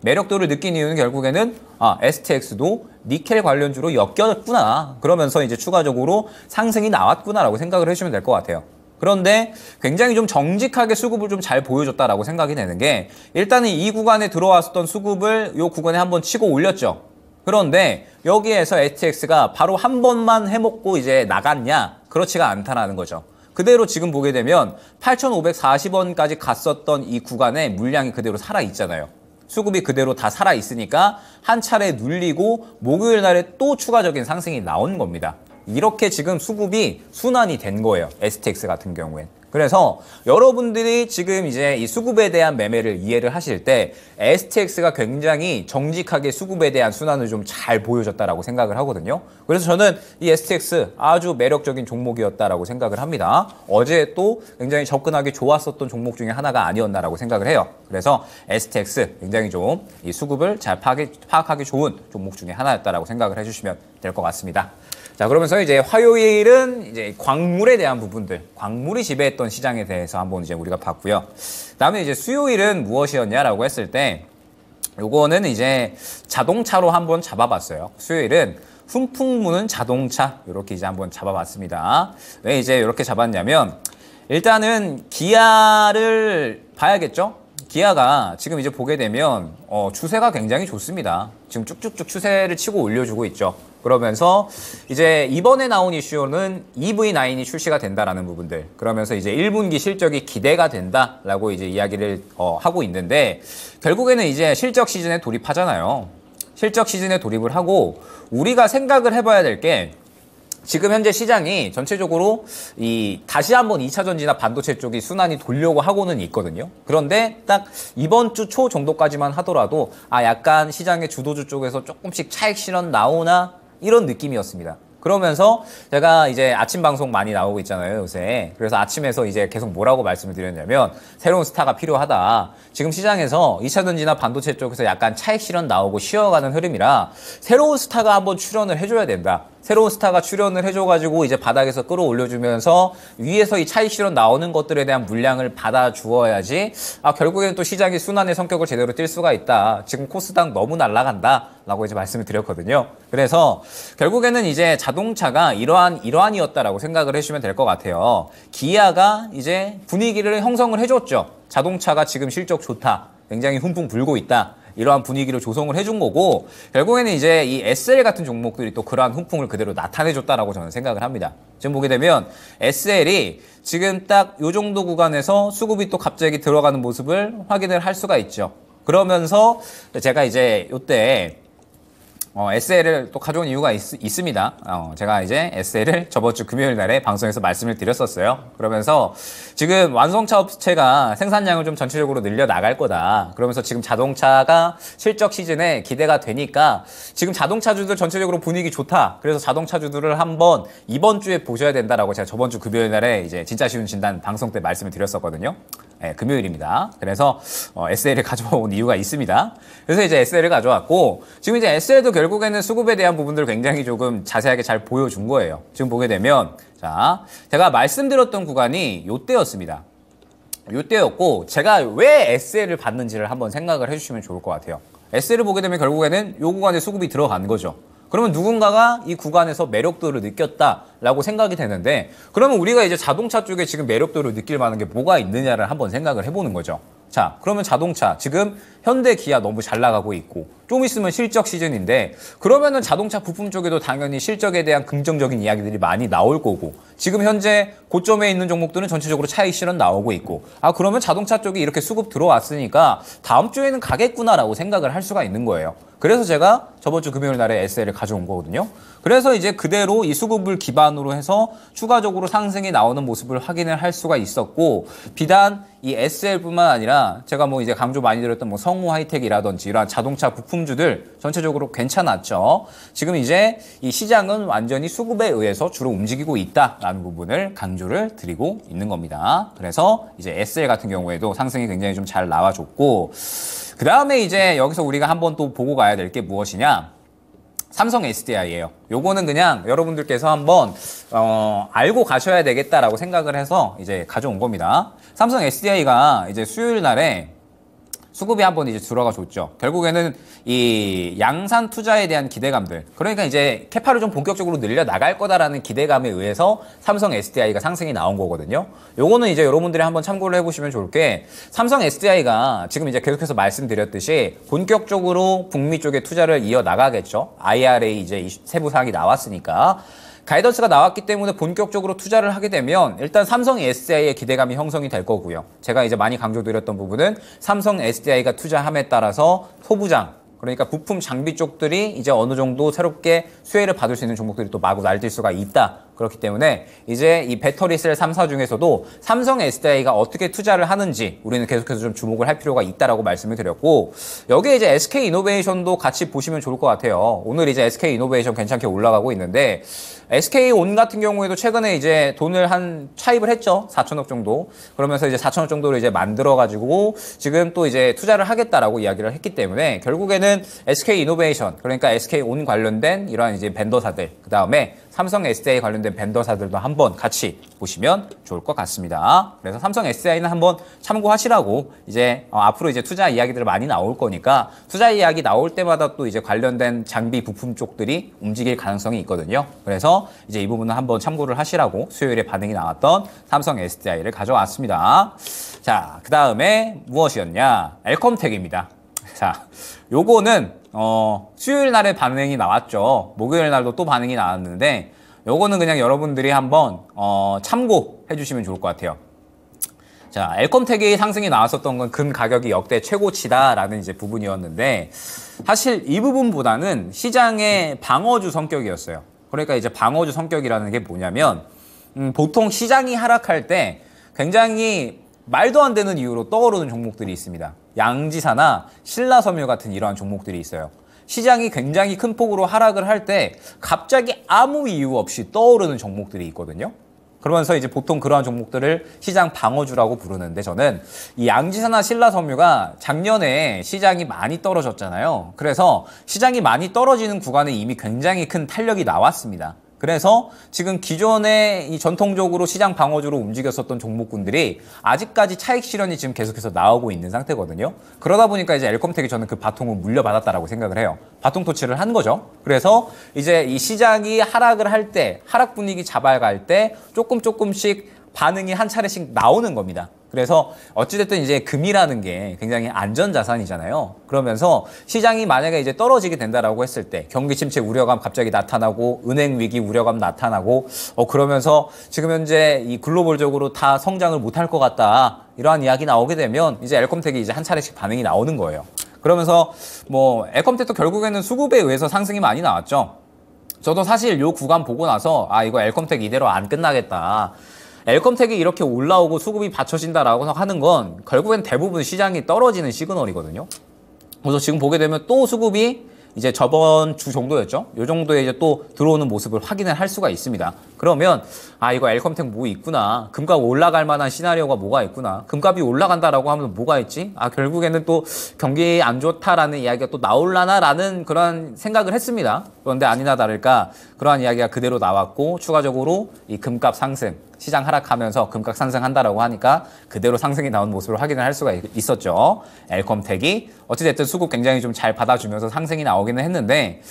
매력도를 느낀 이유는 결국에는 STX도 니켈 관련주로 엮였구나. 그러면서 이제 추가적으로 상승이 나왔구나라고 생각을 해주시면 될 것 같아요. 그런데 굉장히 좀 정직하게 수급을 좀 잘 보여줬다라고 생각이 되는 게 일단은 이 구간에 들어왔었던 수급을 이 구간에 한번 치고 올렸죠. 그런데 여기에서 STX가 바로 한 번만 해먹고 이제 나갔냐? 그렇지가 않다라는 거죠. 그대로 지금 보게 되면 8,540원까지 갔었던 이 구간에 물량이 그대로 살아있잖아요. 수급이 그대로 다 살아있으니까 한 차례 눌리고 목요일 날에 또 추가적인 상승이 나온 겁니다. 이렇게 지금 수급이 순환이 된 거예요. STX 같은 경우엔. 그래서 여러분들이 지금 이제 이 수급에 대한 매매를 이해를 하실 때 STX가 굉장히 정직하게 수급에 대한 순환을 좀 잘 보여줬다라고 생각을 하거든요. 그래서 저는 이 STX 아주 매력적인 종목이었다라고 생각을 합니다. 어제 또 굉장히 접근하기 좋았었던 종목 중에 하나가 아니었나라고 생각을 해요. 그래서 STX 굉장히 좀 이 수급을 잘 파악하기 좋은 종목 중에 하나였다라고 생각을 해주시면 될 것 같습니다. 자, 그러면서 이제 화요일은 이제 광물에 대한 부분들, 광물이 지배했던 시장에 대해서 한번 이제 우리가 봤고요. 그다음에 이제 수요일은 무엇이었냐라고 했을 때, 요거는 이제 자동차로 한번 잡아봤어요. 수요일은 훈풍 무는 자동차 이렇게 이제 한번 잡아봤습니다. 왜 이제 이렇게 잡았냐면 일단은 기아를 봐야겠죠. 기아가 지금 이제 보게 되면 추세가 굉장히 좋습니다. 지금 쭉쭉쭉 추세를 치고 올려주고 있죠. 그러면서 이제 이번에 나온 이슈는 EV9이 출시가 된다라는 부분들. 그러면서 이제 1분기 실적이 기대가 된다라고 이제 이야기를 하고 있는데 결국에는 이제 실적 시즌에 돌입하잖아요. 실적 시즌에 돌입을 하고 우리가 생각을 해봐야 될 게 지금 현재 시장이 전체적으로 다시 한번 2차 전지나 반도체 쪽이 순환이 돌려고 하고는 있거든요. 그런데 딱 이번 주 초 정도까지만 하더라도 약간 시장의 주도주 쪽에서 조금씩 차익 실현 나오나 이런 느낌이었습니다. 그러면서 제가 이제 아침 방송 많이 나오고 있잖아요, 요새. 그래서 아침에서 이제 계속 뭐라고 말씀을 드렸냐면 새로운 스타가 필요하다. 지금 시장에서 2차 전지나 반도체 쪽에서 약간 차익 실현 나오고 쉬어가는 흐름이라 새로운 스타가 한번 출연을 해줘야 된다. 새로운 스타가 출연을 해줘가지고 이제 바닥에서 끌어올려주면서 위에서 이 차익 실현 나오는 것들에 대한 물량을 받아주어야지 결국에는 또 시장이 순환의 성격을 제대로 띌 수가 있다. 지금 코스닥 너무 날아간다 라고 이제 말씀을 드렸거든요. 그래서 결국에는 이제 자동차가 이러한이었다라고 생각을 해주시면 될 것 같아요. 기아가 이제 분위기를 형성을 해줬죠. 자동차가 지금 실적 좋다. 굉장히 훈풍 불고 있다. 이러한 분위기를 조성을 해준 거고 결국에는 이제 이 SL 같은 종목들이 또 그러한 훈풍을 그대로 나타내줬다라고 저는 생각을 합니다. 지금 보게 되면 SL이 지금 딱 요 정도 구간에서 수급이 또 갑자기 들어가는 모습을 확인을 할 수가 있죠. 그러면서 제가 이제 요때 SL을 또 가져온 이유가 있습니다. 제가 이제 SL을 저번 주 금요일 날에 방송에서 말씀을 드렸었어요. 그러면서 지금 완성차 업체가 생산량을 좀 전체적으로 늘려 나갈 거다. 그러면서 지금 자동차가 실적 시즌에 기대가 되니까 지금 자동차주들 전체적으로 분위기 좋다. 그래서 자동차주들을 한번 이번 주에 보셔야 된다라고 제가 저번 주 금요일 날에 이제 진짜 쉬운 진단 방송 때 말씀을 드렸었거든요. 네, 금요일입니다. 그래서 SL을 가져온 이유가 있습니다. 그래서 이제 SL을 가져왔고 지금 이제 SL도 결국에는 수급에 대한 부분들을 굉장히 조금 자세하게 잘 보여준 거예요. 지금 보게 되면 자, 제가 말씀드렸던 구간이 요때였습니다. 요때였고 제가 왜 SL을 받는지를 한번 생각을 해주시면 좋을 것 같아요. SL을 보게 되면 결국에는 요 구간에 수급이 들어간 거죠. 그러면 누군가가 이 구간에서 매력도를 느꼈다라고 생각이 되는데 그러면 우리가 이제 자동차 쪽에 지금 매력도를 느낄 만한 게 뭐가 있느냐를 한번 생각을 해보는 거죠. 자, 그러면 자동차 지금 현대, 기아 너무 잘 나가고 있고 좀 있으면 실적 시즌인데 그러면은 자동차 부품 쪽에도 당연히 실적에 대한 긍정적인 이야기들이 많이 나올 거고 지금 현재 고점에 있는 종목들은 전체적으로 차익 실현 나오고 있고 그러면 자동차 쪽이 이렇게 수급 들어왔으니까 다음 주에는 가겠구나라고 생각을 할 수가 있는 거예요. 그래서 제가 저번 주 금요일 날에 SL을 가져온 거거든요. 그래서 이제 그대로 이 수급을 기반으로 해서 추가적으로 상승이 나오는 모습을 확인을 할 수가 있었고 비단 이 SL뿐만 아니라 제가 뭐 이제 강조 많이 드렸던 뭐 성우 하이텍이라든지 이러한 자동차 부품주들 전체적으로 괜찮았죠. 지금 이제 이 시장은 완전히 수급에 의해서 주로 움직이고 있다라는 부분을 강조를 드리고 있는 겁니다. 그래서 이제 SL 같은 경우에도 상승이 굉장히 좀 잘 나와줬고 그 다음에 이제 여기서 우리가 한번 또 보고 가야 될 게 무엇이냐? 삼성 SDI예요. 요거는 그냥 여러분들께서 한번 알고 가셔야 되겠다라고 생각을 해서 이제 가져온 겁니다. 삼성 SDI가 이제 수요일 날에 수급이 한번 이제 들어가 줬죠. 결국에는 이 양산 투자에 대한 기대감들, 그러니까 이제 캐파를 좀 본격적으로 늘려 나갈 거다라는 기대감에 의해서 삼성 SDI가 상승이 나온 거거든요. 요거는 이제 여러분들이 한번 참고를 해보시면 좋을 게 삼성 SDI가 지금 이제 계속해서 말씀드렸듯이 본격적으로 북미 쪽에 투자를 이어 나가겠죠. IRA 이제 세부 사항이 나왔으니까. 가이던스가 나왔기 때문에 본격적으로 투자를 하게 되면 일단 삼성 SDI의 기대감이 형성이 될 거고요. 제가 이제 많이 강조드렸던 부분은 삼성 SDI가 투자함에 따라서 소부장, 그러니까 부품 장비 쪽들이 이제 어느 정도 새롭게 수혜를 받을 수 있는 종목들이 또 마구 날뛸 수가 있다. 그렇기 때문에 이제 이 배터리 셀 3사 중에서도 삼성 SDI가 어떻게 투자를 하는지 우리는 계속해서 좀 주목을 할 필요가 있다라고 말씀을 드렸고 여기에 이제 SK 이노베이션도 같이 보시면 좋을 것 같아요. 오늘 이제 SK 이노베이션 괜찮게 올라가고 있는데 SK 온 같은 경우에도 최근에 이제 돈을 한 차입을 했죠. 4천억 정도. 그러면서 이제 4천억 정도를 이제 만들어가지고 지금 또 이제 투자를 하겠다라고 이야기를 했기 때문에 결국에는 SK 이노베이션, 그러니까 SK 온 관련된 이러한 이제 벤더사들, 그 다음에 삼성 SDI 관련된 벤더사들도 한번 같이 보시면 좋을 것 같습니다. 그래서 삼성 SDI는 한번 참고하시라고 이제 앞으로 이제 투자 이야기들 많이 나올 거니까 투자 이야기 나올 때마다 또 이제 관련된 장비 부품 쪽들이 움직일 가능성이 있거든요. 그래서 이제 이 부분은 한번 참고를 하시라고 수요일에 반응이 나왔던 삼성 SDI를 가져왔습니다. 자, 그 다음에 무엇이었냐? 엘컴텍입니다. 자, 요거는 수요일 날에 반응이 나왔죠. 목요일 날도 또 반응이 나왔는데 요거는 그냥 여러분들이 한번 참고해 주시면 좋을 것 같아요. 자, 엘컴텍이 상승이 나왔었던 건 금 가격이 역대 최고치다라는 이제 부분이었는데 사실 이 부분보다는 시장의 방어주 성격이었어요. 그러니까 이제 방어주 성격이라는 게 뭐냐면 보통 시장이 하락할 때 굉장히 말도 안 되는 이유로 떠오르는 종목들이 있습니다. 양지사나 신라섬유 같은 이러한 종목들이 있어요. 시장이 굉장히 큰 폭으로 하락을 할 때 갑자기 아무 이유 없이 떠오르는 종목들이 있거든요. 그러면서 이제 보통 그러한 종목들을 시장 방어주라고 부르는데 저는 이 양지사나 신라섬유가 작년에 시장이 많이 떨어졌잖아요. 그래서 시장이 많이 떨어지는 구간에 이미 굉장히 큰 탄력이 나왔습니다. 그래서 지금 기존에 이 전통적으로 시장 방어주로 움직였었던 종목군들이 아직까지 차익 실현이 지금 계속해서 나오고 있는 상태거든요. 그러다 보니까 이제 엘컴텍이 저는 그 바통을 물려받았다라고 생각을 해요. 바통 터치를 한 거죠. 그래서 이제 이 시장이 하락을 할 때, 하락 분위기 잡아갈 때 조금씩 반응이 한 차례씩 나오는 겁니다. 그래서 어찌됐든 이제 금이라는 게 굉장히 안전자산이잖아요. 그러면서 시장이 만약에 이제 떨어지게 된다라고 했을 때 경기 침체 우려감 갑자기 나타나고 은행 위기 우려감 나타나고 그러면서 지금 현재 이 글로벌적으로 다 성장을 못할 것 같다. 이러한 이야기 나오게 되면 이제 엘컴텍이 이제 한 차례씩 반응이 나오는 거예요. 그러면서 뭐 엘컴텍도 결국에는 수급에 의해서 상승이 많이 나왔죠. 저도 사실 요 구간 보고 나서 아 이거 엘컴텍 이대로 안 끝나겠다. 엘컴텍이 이렇게 올라오고 수급이 받쳐진다라고 하는 건 결국엔 대부분 시장이 떨어지는 시그널이거든요. 그래서 지금 보게 되면 또 수급이 이제 저번 주 정도였죠. 요 정도에 이제 또 들어오는 모습을 확인을 할 수가 있습니다. 그러면 아 이거 엘컴텍 뭐 있구나. 금값 올라갈 만한 시나리오가 뭐가 있구나. 금값이 올라간다라고 하면 뭐가 있지? 아 결국에는 또 경기 안 좋다라는 이야기가 또 나올라나라는 그런 생각을 했습니다. 그런데 아니나 다를까 그러한 이야기가 그대로 나왔고 추가적으로 이 금값 상승 시장 하락하면서 금값 상승한다라고 하니까 그대로 상승이 나온 모습을 확인을 할 수가 있었죠. 엘컴텍이 어찌됐든 수급 굉장히 좀 잘 받아주면서 상승이 나오기는 했는데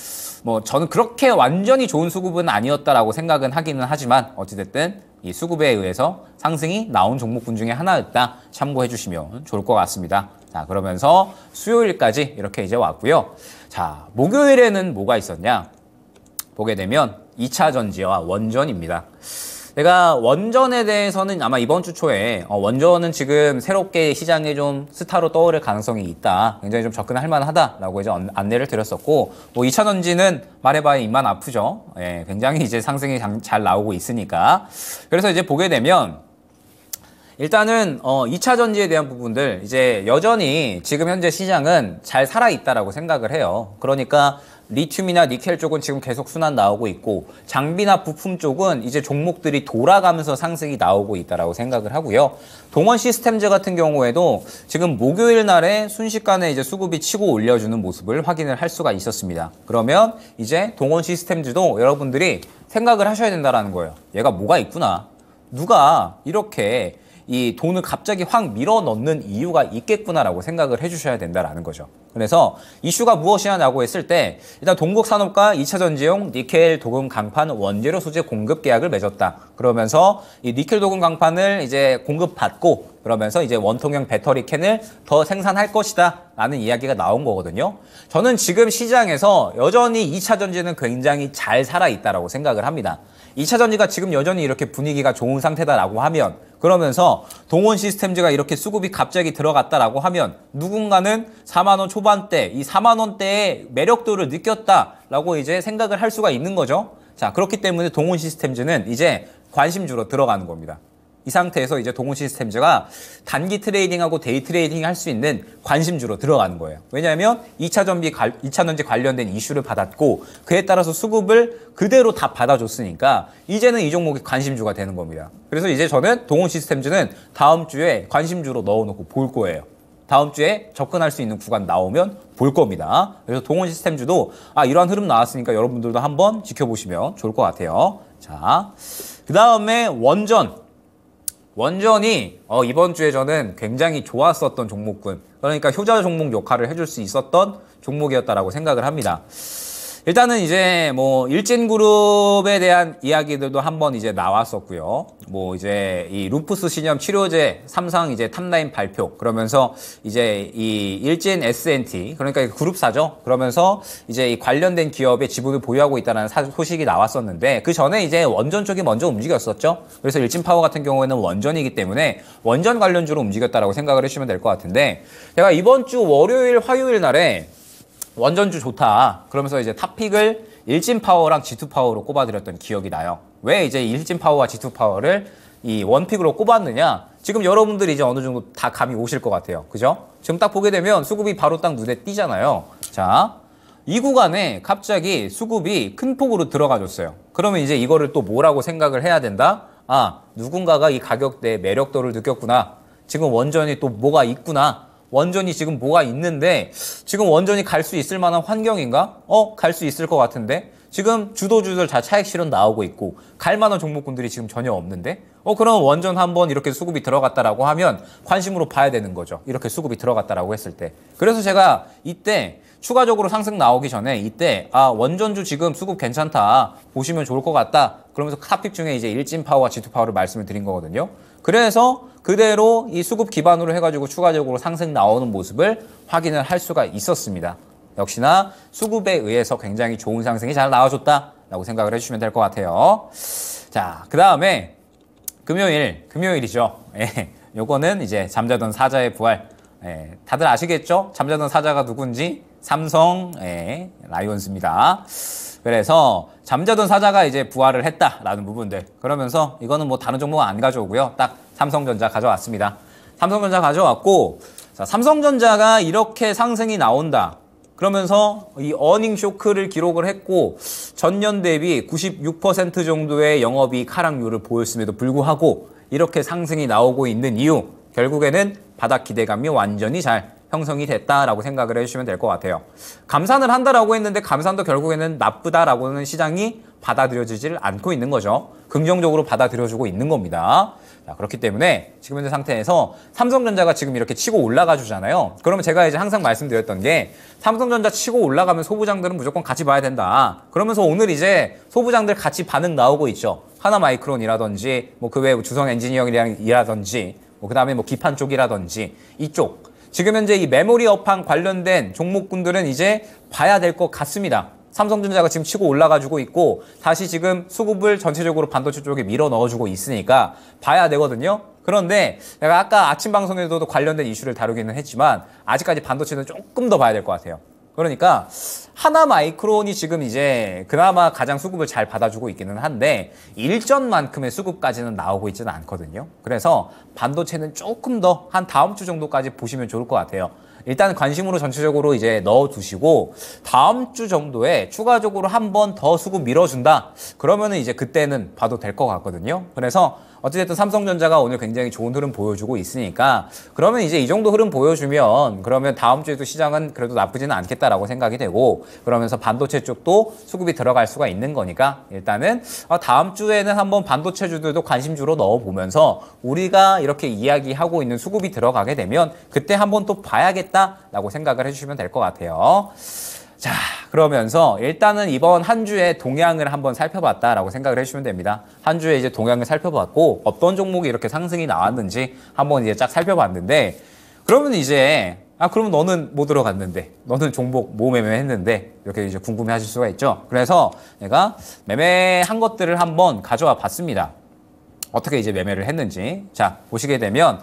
뭐 저는 그렇게 완전히 좋은 수급은 아니었다라고 생각은 하기는 하지만 어찌됐든 이 수급에 의해서 상승이 나온 종목군 중에 하나였다. 참고해 주시면 좋을 것 같습니다. 자, 그러면서 수요일까지 이렇게 이제 왔고요. 자, 목요일에는 뭐가 있었냐? 보게 되면 2차 전지와 원전입니다. 제가 원전에 대해서는 아마 이번 주 초에 원전은 지금 새롭게 시장에 좀 스타로 떠오를 가능성이 있다. 굉장히 좀 접근할 만하다라고 이제 안내를 드렸었고, 뭐 2차 전지는 말해봐야 입만 아프죠. 예, 굉장히 이제 상승이 잘 나오고 있으니까. 그래서 이제 보게 되면 일단은 2차 전지에 대한 부분들 이제 여전히 지금 현재 시장은 잘 살아 있다라고 생각을 해요. 그러니까 리튬이나 니켈 쪽은 지금 계속 순환 나오고 있고 장비나 부품 쪽은 이제 종목들이 돌아가면서 상승이 나오고 있다라고 생각을 하고요. 동원 시스템즈 같은 경우에도 지금 목요일 날에 순식간에 이제 수급이 치고 올려주는 모습을 확인을 할 수가 있었습니다. 그러면 이제 동원 시스템즈도 여러분들이 생각을 하셔야 된다라는 거예요. 얘가 뭐가 있구나. 누가 이렇게 이 돈을 갑자기 확 밀어 넣는 이유가 있겠구나라고 생각을 해주셔야 된다라는 거죠. 그래서 이슈가 무엇이냐라고 했을 때 일단 동국산업과 2차 전지용 니켈 도금 강판 원재료 소재 공급 계약을 맺었다. 그러면서 이 니켈 도금 강판을 이제 공급받고 그러면서 이제 원통형 배터리 캔을 더 생산할 것이다 라는 이야기가 나온 거거든요. 저는 지금 시장에서 여전히 2차 전지는 굉장히 잘 살아있다라고 생각을 합니다. 2차 전지가 지금 여전히 이렇게 분위기가 좋은 상태다라고 하면 그러면서 동원 시스템즈가 이렇게 수급이 갑자기 들어갔다라고 하면 누군가는 4만 원 초반대, 이 4만 원대의 매력도를 느꼈다라고 이제 생각을 할 수가 있는 거죠. 자, 그렇기 때문에 동원 시스템즈는 이제 관심주로 들어가는 겁니다. 이 상태에서 이제 동원 시스템즈가 단기 트레이딩하고 데이 트레이딩 할 수 있는 관심주로 들어가는 거예요. 왜냐하면 2차 전지 관련된 이슈를 받았고 그에 따라서 수급을 그대로 다 받아줬으니까 이제는 이 종목이 관심주가 되는 겁니다. 그래서 이제 저는 동원 시스템즈는 다음 주에 관심주로 넣어놓고 볼 거예요. 다음 주에 접근할 수 있는 구간 나오면 볼 겁니다. 그래서 동원 시스템주도 이러한 흐름 나왔으니까 여러분들도 한번 지켜보시면 좋을 것 같아요. 자, 그 다음에 원전이 이번 주에 저는 굉장히 좋았었던 종목군, 그러니까 효자 종목 역할을 해줄 수 있었던 종목이었다라고 생각을 합니다. 일단은 이제 뭐 일진그룹에 대한 이야기들도 한번 이제 나왔었고요. 뭐 이제 이 루푸스 신염 치료제 3상 이제 탑라인 발표, 그러면서 이제 이 일진 S&T, 그러니까 그룹사죠. 그러면서 이제 이 관련된 기업의 지분을 보유하고 있다는 소식이 나왔었는데 그 전에 이제 원전 쪽이 먼저 움직였었죠. 그래서 일진파워 같은 경우에는 원전이기 때문에 원전 관련주로 움직였다라고 생각을 해주시면 될 것 같은데, 제가 이번 주 월요일, 화요일 날에 원전주 좋다 그러면서 이제 탑픽을 일진파워랑 G2파워로 꼽아드렸던 기억이 나요. 왜 이제 일진파워와 G2파워를 이 원픽으로 꼽았느냐, 지금 여러분들이 이제 어느 정도 다 감이 오실 것 같아요. 그죠? 지금 딱 보게 되면 수급이 바로 딱 눈에 띄잖아요. 자, 이 구간에 갑자기 수급이 큰 폭으로 들어가줬어요. 그러면 이제 이거를 또 뭐라고 생각을 해야 된다? 누군가가 이 가격대의 매력도를 느꼈구나. 지금 원전이 또 뭐가 있구나. 원전이 지금 뭐가 있는데 지금 원전이 갈 수 있을 만한 환경인가? 갈 수 있을 것 같은데 지금 주도주들 다 차익 실현 나오고 있고 갈 만한 종목군들이 지금 전혀 없는데 그럼 원전 한번 이렇게 수급이 들어갔다라고 하면 관심으로 봐야 되는 거죠. 이렇게 수급이 들어갔다라고 했을 때. 그래서 제가 이때 추가적으로 상승 나오기 전에 이때 원전주 지금 수급 괜찮다 보시면 좋을 것 같다 그러면서 탑픽 중에 이제 일진파워와 G2파워를 말씀을 드린 거거든요. 그래서 그대로 이 수급 기반으로 해가지고 추가적으로 상승 나오는 모습을 확인을 할 수가 있었습니다. 역시나 수급에 의해서 굉장히 좋은 상승이 잘 나와줬다라고 생각을 해주시면 될 것 같아요. 자, 그 다음에 금요일이죠. 예, 요거는 이제 잠자던 사자의 부활. 예, 다들 아시겠죠? 잠자던 사자가 누군지? 삼성, 예, 라이온스입니다. 그래서 잠자던 사자가 이제 부활을 했다라는 부분들. 그러면서 이거는 뭐 다른 종목은 안 가져오고요. 딱 삼성전자 가져왔습니다. 삼성전자 가져왔고, 자, 삼성전자가 이렇게 상승이 나온다. 그러면서 이 어닝 쇼크를 기록을 했고 전년 대비 96% 정도의 영업이익 하락률을 보였음에도 불구하고 이렇게 상승이 나오고 있는 이유, 결국에는 바닥 기대감이 완전히 잘 형성이 됐다라고 생각을 해주시면 될 것 같아요. 감산을 한다라고 했는데 감산도 결국에는 나쁘다라고는 시장이 받아들여지질 않고 있는 거죠. 긍정적으로 받아들여주고 있는 겁니다. 자, 그렇기 때문에 지금 현재 상태에서 삼성전자가 지금 이렇게 치고 올라가 주잖아요. 그러면 제가 이제 항상 말씀드렸던 게 삼성전자 치고 올라가면 소부장들은 무조건 같이 봐야 된다. 그러면서 오늘 이제 소부장들 같이 반응 나오고 있죠. 하나마이크론이라든지 뭐 그 외 주성 엔지니어링이라든지 뭐 그다음에 뭐 기판 쪽이라든지 이쪽 지금 현재 이 메모리 업황 관련된 종목군들은 이제 봐야 될 것 같습니다. 삼성전자가 지금 치고 올라가지고 있고 다시 지금 수급을 전체적으로 반도체 쪽에 밀어 넣어주고 있으니까 봐야 되거든요. 그런데 내가 아까 아침 방송에서도 관련된 이슈를 다루기는 했지만 아직까지 반도체는 조금 더 봐야 될 것 같아요. 그러니까 하나마이크론이 지금 이제 그나마 가장 수급을 잘 받아주고 있기는 한데 일전만큼의 수급까지는 나오고 있지는 않거든요. 그래서 반도체는 조금 더 한 다음 주 정도까지 보시면 좋을 것 같아요. 일단 관심으로 전체적으로 이제 넣어두시고 다음 주 정도에 추가적으로 한 번 더 수급 밀어준다. 그러면은 이제 그때는 봐도 될 것 같거든요. 그래서 어찌됐든 삼성전자가 오늘 굉장히 좋은 흐름 보여주고 있으니까 그러면 이제 이 정도 흐름 보여주면 그러면 다음 주에도 시장은 그래도 나쁘지는 않겠다라고 생각이 되고 그러면서 반도체 쪽도 수급이 들어갈 수가 있는 거니까 일단은 다음 주에는 한번 반도체주들도 관심주로 넣어보면서 우리가 이렇게 이야기하고 있는 수급이 들어가게 되면 그때 한번 또 봐야겠다라고 생각을 해주시면 될 것 같아요. 자, 그러면서 일단은 이번 한 주의 동향을 한번 살펴봤다라고 생각을 해주시면 됩니다. 한 주에 이제 동향을 살펴봤고 어떤 종목이 이렇게 상승이 나왔는지 한번 이제 쫙 살펴봤는데 그러면 이제 그러면 너는 뭐 들어갔는데 너는 종목 뭐 매매했는데 이렇게 이제 궁금해 하실 수가 있죠. 그래서 내가 매매한 것들을 한번 가져와 봤습니다. 어떻게 이제 매매를 했는지. 자, 보시게 되면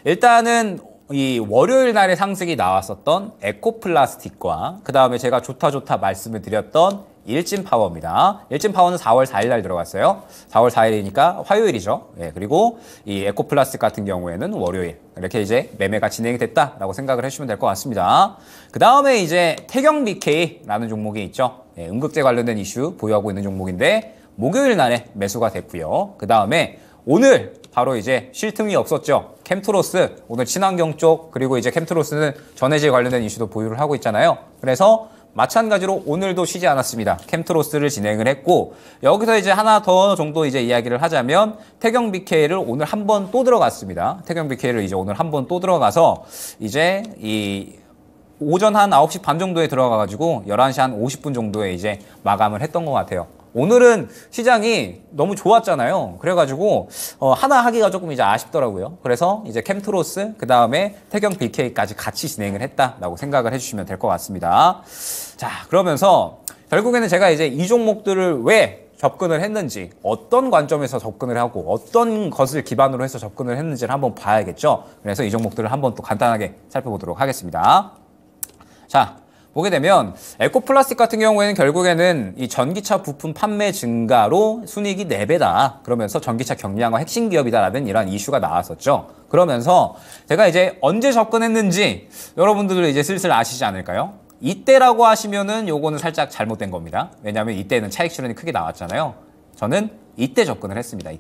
일단은 이 월요일 날에 상승이 나왔었던 에코플라스틱과 그 다음에 제가 좋다 말씀을 드렸던 일진파워입니다. 일진파워는 4월 4일 날 들어갔어요. 4월 4일이니까 화요일이죠. 예, 그리고 이 에코플라스틱 같은 경우에는 월요일. 이렇게 이제 매매가 진행이 됐다라고 생각을 해주시면 될 것 같습니다. 그 다음에 이제 태경BK라는 종목이 있죠. 예, 음극재 관련된 이슈 보유하고 있는 종목인데 목요일 날에 매수가 됐고요. 그 다음에 오늘 바로 이제 쉴 틈이 없었죠. 캠트로스, 오늘 친환경 쪽, 그리고 이제 캠트로스는 전해질 관련된 이슈도 보유를 하고 있잖아요. 그래서 마찬가지로 오늘도 쉬지 않았습니다. 캠트로스를 진행을 했고, 여기서 이제 하나 더 정도 이제 이야기를 하자면, 태경BK를 오늘 한 번 또 들어갔습니다. 태경BK를 이제 오늘 한 번 또 들어가서, 이제 오전 한 9시 반 정도에 들어가가지고, 11시 한 50분 정도에 이제 마감을 했던 것 같아요. 오늘은 시장이 너무 좋았잖아요. 그래가지고 하나 하기가 조금 이제 아쉽더라고요. 그래서 이제 캠트로스 그 다음에 태경BK까지 같이 진행을 했다라고 생각을 해주시면 될 것 같습니다. 자, 그러면서 결국에는 제가 이제 이 종목들을 왜 접근을 했는지 어떤 관점에서 접근을 하고 어떤 것을 기반으로 해서 접근을 했는지를 한번 봐야겠죠. 그래서 이 종목들을 한번 또 간단하게 살펴보도록 하겠습니다. 자, 보게 되면 에코플라스틱 같은 경우에는 결국에는 이 전기차 부품 판매 증가로 순이익이 4배다. 그러면서 전기차 경량화 핵심 기업이다라는 이런 이슈가 나왔었죠. 그러면서 제가 이제 언제 접근했는지 여러분들도 이제 슬슬 아시지 않을까요? 이때라고 하시면은 요거는 살짝 잘못된 겁니다. 왜냐하면 이때는 차익 실현이 크게 나왔잖아요. 저는 이때 접근을 했습니다.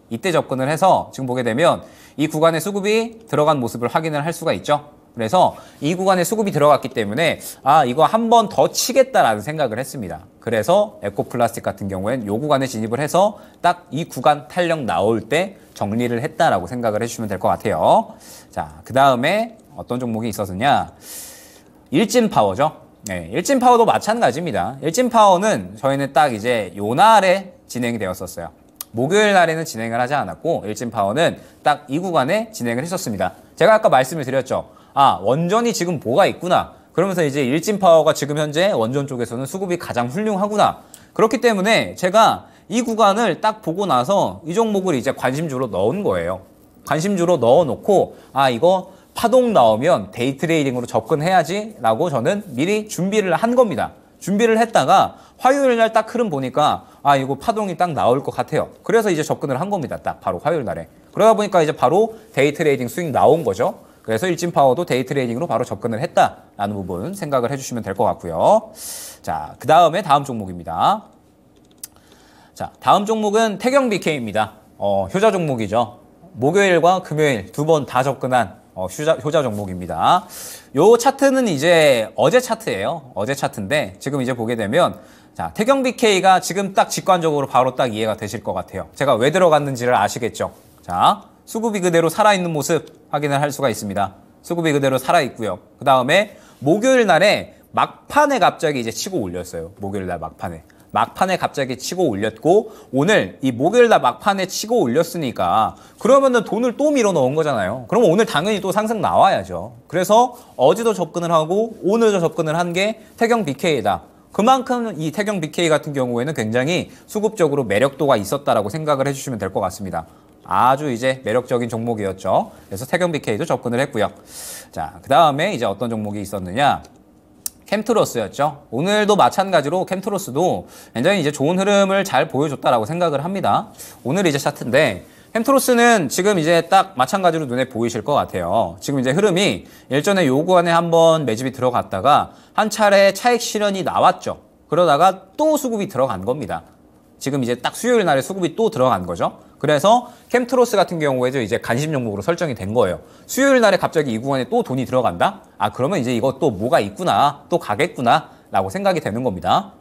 이때 접근을 해서 지금 보게 되면 이 구간에 수급이 들어간 모습을 확인을 할 수가 있죠. 그래서 이 구간에 수급이 들어갔기 때문에 이거 한 번 더 치겠다라는 생각을 했습니다. 그래서 에코플라스틱 같은 경우에는 이 구간에 진입을 해서 딱 이 구간 탄력 나올 때 정리를 했다라고 생각을 해주시면 될 것 같아요. 자, 그 다음에 어떤 종목이 있었느냐? 일진파워죠. 네, 일진파워도 마찬가지입니다. 일진파워는 저희는 딱 이제 요 날에 진행이 되었었어요. 목요일 날에는 진행을 하지 않았고 일진파워는 딱 이 구간에 진행을 했었습니다. 제가 아까 말씀을 드렸죠. 원전이 지금 뭐가 있구나. 그러면서 이제 일진파워가 지금 현재 원전 쪽에서는 수급이 가장 훌륭하구나. 그렇기 때문에 제가 이 구간을 딱 보고 나서 이 종목을 이제 관심주로 넣은 거예요. 관심주로 넣어놓고 이거 파동 나오면 데이 트레이딩으로 접근해야지라고 저는 미리 준비를 한 겁니다. 준비를 했다가 화요일 날 딱 흐름 보니까 아 이거 파동이 딱 나올 것 같아요. 그래서 이제 접근을 한 겁니다. 딱 바로 화요일 날에. 그러다 보니까 이제 바로 데이 트레이딩 수익 나온 거죠. 그래서 일진파워도 데이 트레이딩으로 바로 접근을 했다라는 부분 생각을 해주시면 될 것 같고요. 자, 그 다음에 다음 종목입니다. 자, 다음 종목은 태경 BK입니다. 효자 종목이죠. 목요일과 금요일 두 번 다 접근한 효자 종목입니다. 요 차트는 이제 어제 차트예요. 어제 차트인데 지금 이제 보게 되면 자, 태경 BK가 지금 딱 직관적으로 바로 딱 이해가 되실 것 같아요. 제가 왜 들어갔는지를 아시겠죠? 자, 수급이 그대로 살아있는 모습 확인을 할 수가 있습니다. 수급이 그대로 살아있고요. 그 다음에 목요일 날에 막판에 갑자기 이제 치고 올렸어요. 목요일 날 막판에 갑자기 치고 올렸고 오늘 이 목요일 날 막판에 치고 올렸으니까 그러면은 돈을 또 밀어 넣은 거잖아요. 그러면 오늘 당연히 또 상승 나와야죠. 그래서 어제도 접근을 하고 오늘도 접근을 한 게 태경 BK다. 그만큼 이 태경 BK 같은 경우에는 굉장히 수급적으로 매력도가 있었다라고 생각을 해주시면 될 것 같습니다. 아주 이제 매력적인 종목이었죠. 그래서 태경 BK도 접근을 했고요. 자, 그 다음에 이제 어떤 종목이 있었느냐? 캠트로스였죠. 오늘도 마찬가지로 캠트로스도 굉장히 이제 좋은 흐름을 잘 보여줬다라고 생각을 합니다. 오늘 이제 차트인데 캠트로스는 지금 이제 딱 마찬가지로 눈에 보이실 것 같아요. 지금 이제 흐름이 일전에 요 구간에 한번 매집이 들어갔다가 한 차례 차익 실현이 나왔죠. 그러다가 또 수급이 들어간 겁니다. 지금 이제 딱 수요일 날에 수급이 또 들어간 거죠. 그래서 캠트로스 같은 경우에도 이제 관심 종목으로 설정이 된 거예요. 수요일 날에 갑자기 이 구간에 또 돈이 들어간다? 아, 그러면 이제 이거 또 뭐가 있구나, 또 가겠구나 라고 생각이 되는 겁니다.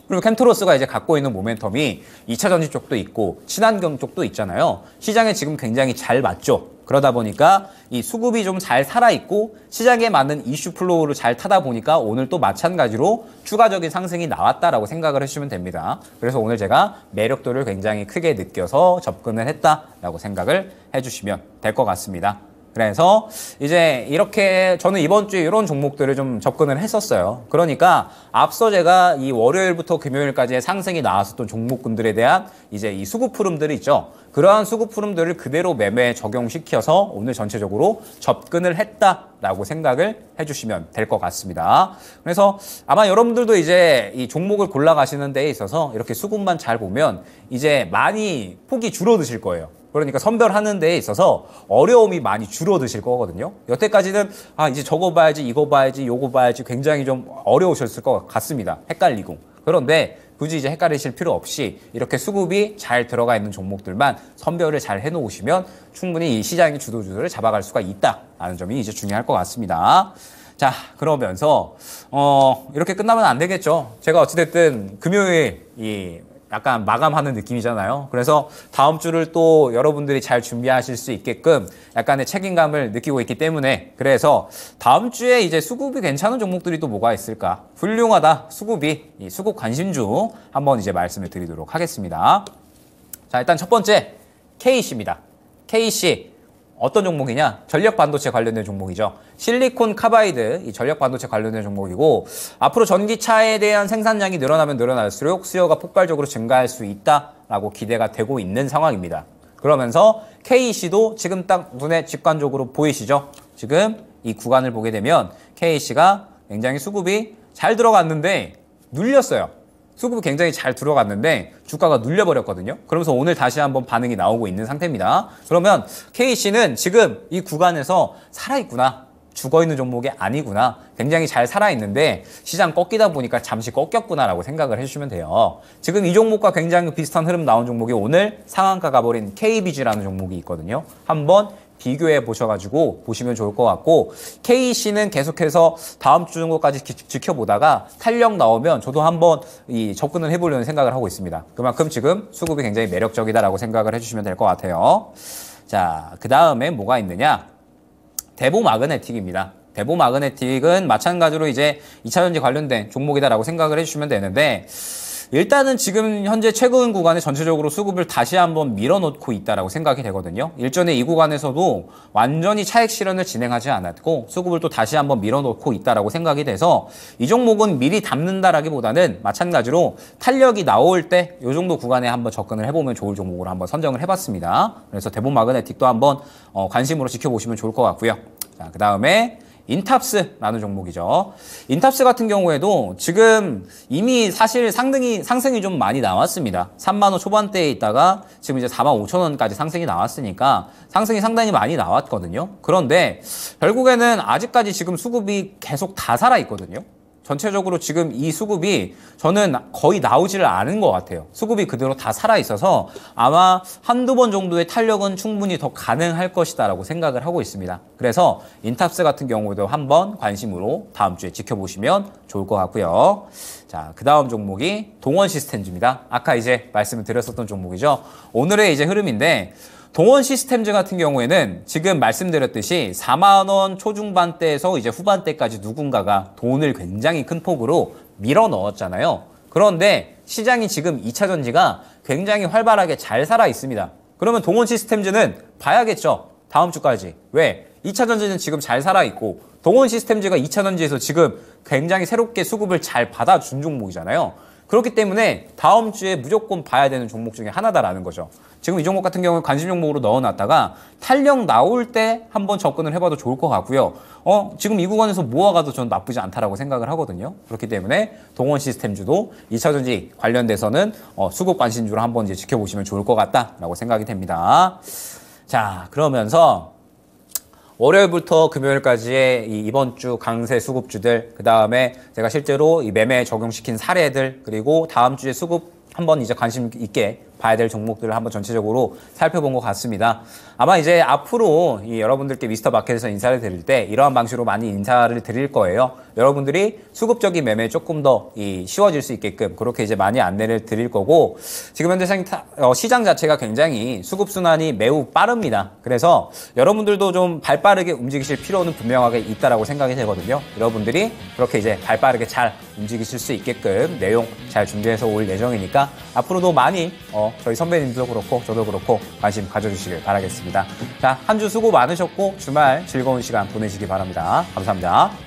그리고 캠트로스가 이제 갖고 있는 모멘텀이 2차 전지 쪽도 있고 친환경 쪽도 있잖아요. 시장에 지금 굉장히 잘 맞죠. 그러다 보니까 이 수급이 좀 잘 살아있고 시장에 맞는 이슈 플로우를 잘 타다 보니까 오늘 또 마찬가지로 추가적인 상승이 나왔다라고 생각을 해주시면 됩니다. 그래서 오늘 제가 매력도를 굉장히 크게 느껴서 접근을 했다라고 생각을 해주시면 될 것 같습니다. 그래서 이제 이렇게 저는 이번 주에 이런 종목들을 좀 접근을 했었어요. 그러니까 앞서 제가 이 월요일부터 금요일까지의 상승이 나왔었던 종목군들에 대한 이제 이 수급 흐름들이 있죠. 그러한 수급 흐름들을 그대로 매매에 적용시켜서 오늘 전체적으로 접근을 했다라고 생각을 해주시면 될 것 같습니다. 그래서 아마 여러분들도 이제 이 종목을 골라가시는 데에 있어서 이렇게 수급만 잘 보면 이제 많이 폭이 줄어드실 거예요. 그러니까 선별하는 데에 있어서 어려움이 많이 줄어드실 거거든요. 여태까지는 아 이제 저거 봐야지 이거 봐야지 요거 봐야지 굉장히 좀 어려우셨을 것 같습니다. 헷갈리고. 그런데 굳이 이제 헷갈리실 필요 없이 이렇게 수급이 잘 들어가 있는 종목들만 선별을 잘 해놓으시면 충분히 이 시장의 주도주들을 잡아갈 수가 있다라는 점이 이제 중요할 것 같습니다. 자, 그러면서 이렇게 끝나면 안 되겠죠. 제가 어찌됐든 금요일 이 약간 마감하는 느낌이잖아요. 그래서 다음 주를 또 여러분들이 잘 준비하실 수 있게끔 약간의 책임감을 느끼고 있기 때문에 그래서 다음 주에 이제 수급이 괜찮은 종목들이 또 뭐가 있을까? 훌륭하다 수급이 이 수급 관심주 한번 이제 말씀을 드리도록 하겠습니다. 자, 일단 첫 번째 KC입니다. KC 어떤 종목이냐? 전력 반도체 관련된 종목이죠. 실리콘 카바이드, 이 전력 반도체 관련된 종목이고 앞으로 전기차에 대한 생산량이 늘어나면 늘어날수록 수요가 폭발적으로 증가할 수 있다라고 기대가 되고 있는 상황입니다. 그러면서 KC도 지금 딱 눈에 직관적으로 보이시죠? 지금 이 구간을 보게 되면 KC가 굉장히 수급이 잘 들어갔는데 눌렸어요. 수급이 굉장히 잘 들어갔는데 주가가 눌려버렸거든요. 그러면서 오늘 다시 한번 반응이 나오고 있는 상태입니다. 그러면 KC는 지금 이 구간에서 살아있구나. 죽어있는 종목이 아니구나. 굉장히 잘 살아있는데 시장 꺾이다 보니까 잠시 꺾였구나라고 생각을 해주시면 돼요. 지금 이 종목과 굉장히 비슷한 흐름 나온 종목이 오늘 상한가 가버린 KBG라는 종목이 있거든요. 한번 비교해 보셔가지고 보시면 좋을 것 같고 KC는 계속해서 다음 주 정도까지 지켜보다가 탄력 나오면 저도 한번 이 접근을 해보려는 생각을 하고 있습니다. 그만큼 지금 수급이 굉장히 매력적이다라고 생각을 해주시면 될 것 같아요. 자, 그 다음에 뭐가 있느냐? 대보마그네틱입니다. 대보마그네틱은 마찬가지로 이제 2차전지 관련된 종목이다라고 생각을 해주시면 되는데 일단은 지금 현재 최근 구간에 전체적으로 수급을 다시 한번 밀어놓고 있다라고 생각이 되거든요. 일전에 이 구간에서도 완전히 차익 실현을 진행하지 않았고 수급을 또 다시 한번 밀어놓고 있다라고 생각이 돼서 이 종목은 미리 담는다라기보다는 마찬가지로 탄력이 나올 때 이 정도 구간에 한번 접근을 해보면 좋을 종목으로 한번 선정을 해봤습니다. 그래서 대보마그네틱도 한번 관심으로 지켜보시면 좋을 것 같고요. 자, 그 다음에 인탑스라는 종목이죠. 인탑스 같은 경우에도 지금 이미 사실 상승이 좀 많이 나왔습니다. 3만 원 초반대에 있다가 지금 이제 4만 5천 원까지 상승이 나왔으니까 상승이 상당히 많이 나왔거든요. 그런데 결국에는 아직까지 지금 수급이 계속 다 살아있거든요. 전체적으로 지금 이 수급이 저는 거의 나오지를 않은 것 같아요. 수급이 그대로 다 살아있어서 아마 한두 번 정도의 탄력은 충분히 더 가능할 것이다라고 생각을 하고 있습니다. 그래서 인탑스 같은 경우도 한번 관심으로 다음 주에 지켜보시면 좋을 것 같고요. 자, 그 다음 종목이 동원 시스템즈입니다. 아까 이제 말씀을 드렸었던 종목이죠. 오늘의 이제 흐름인데 동원 시스템즈 같은 경우에는 지금 말씀드렸듯이 4만 원 초중반대에서 이제 후반대까지 누군가가 돈을 굉장히 큰 폭으로 밀어 넣었잖아요. 그런데 시장이 지금 2차 전지가 굉장히 활발하게 잘 살아 있습니다. 그러면 동원 시스템즈는 봐야겠죠. 다음 주까지. 왜? 2차 전지는 지금 잘 살아 있고 동원 시스템즈가 2차 전지에서 지금 굉장히 새롭게 수급을 잘 받아준 종목이잖아요. 그렇기 때문에 다음 주에 무조건 봐야 되는 종목 중에 하나다라는 거죠. 지금 이 종목 같은 경우는 관심 종목으로 넣어놨다가 탄력 나올 때 한번 접근을 해봐도 좋을 것 같고요. 지금 이 구간에서 모아가도 저는 나쁘지 않다라고 생각을 하거든요. 그렇기 때문에 동원 시스템주도 2차전지 관련돼서는 수급 관심주로 한번 이제 지켜보시면 좋을 것 같다라고 생각이 됩니다. 자, 그러면서 월요일부터 금요일까지의 이번 주 강세 수급주들, 그 다음에 제가 실제로 이 매매 적용시킨 사례들, 그리고 다음 주에 수급 한번 이제 관심 있게 봐야 될 종목들을 한번 전체적으로 살펴본 것 같습니다. 아마 이제 앞으로 여러분들께 미스터 마켓에서 인사를 드릴 때 이러한 방식으로 많이 인사를 드릴 거예요. 여러분들이 수급적인 매매에 조금 더 쉬워질 수 있게끔 그렇게 이제 많이 안내를 드릴 거고, 지금 현재 시장 자체가 굉장히 수급 순환이 매우 빠릅니다. 그래서 여러분들도 좀 발빠르게 움직이실 필요는 분명하게 있다라고 생각이 되거든요. 여러분들이 그렇게 이제 발빠르게 잘 움직이실 수 있게끔 내용 잘 준비해서 올 예정이니까 앞으로도 많이 저희 선배님도 그렇고 저도 그렇고 관심 가져주시길 바라겠습니다. 자, 한 주 수고 많으셨고 주말 즐거운 시간 보내시기 바랍니다. 감사합니다.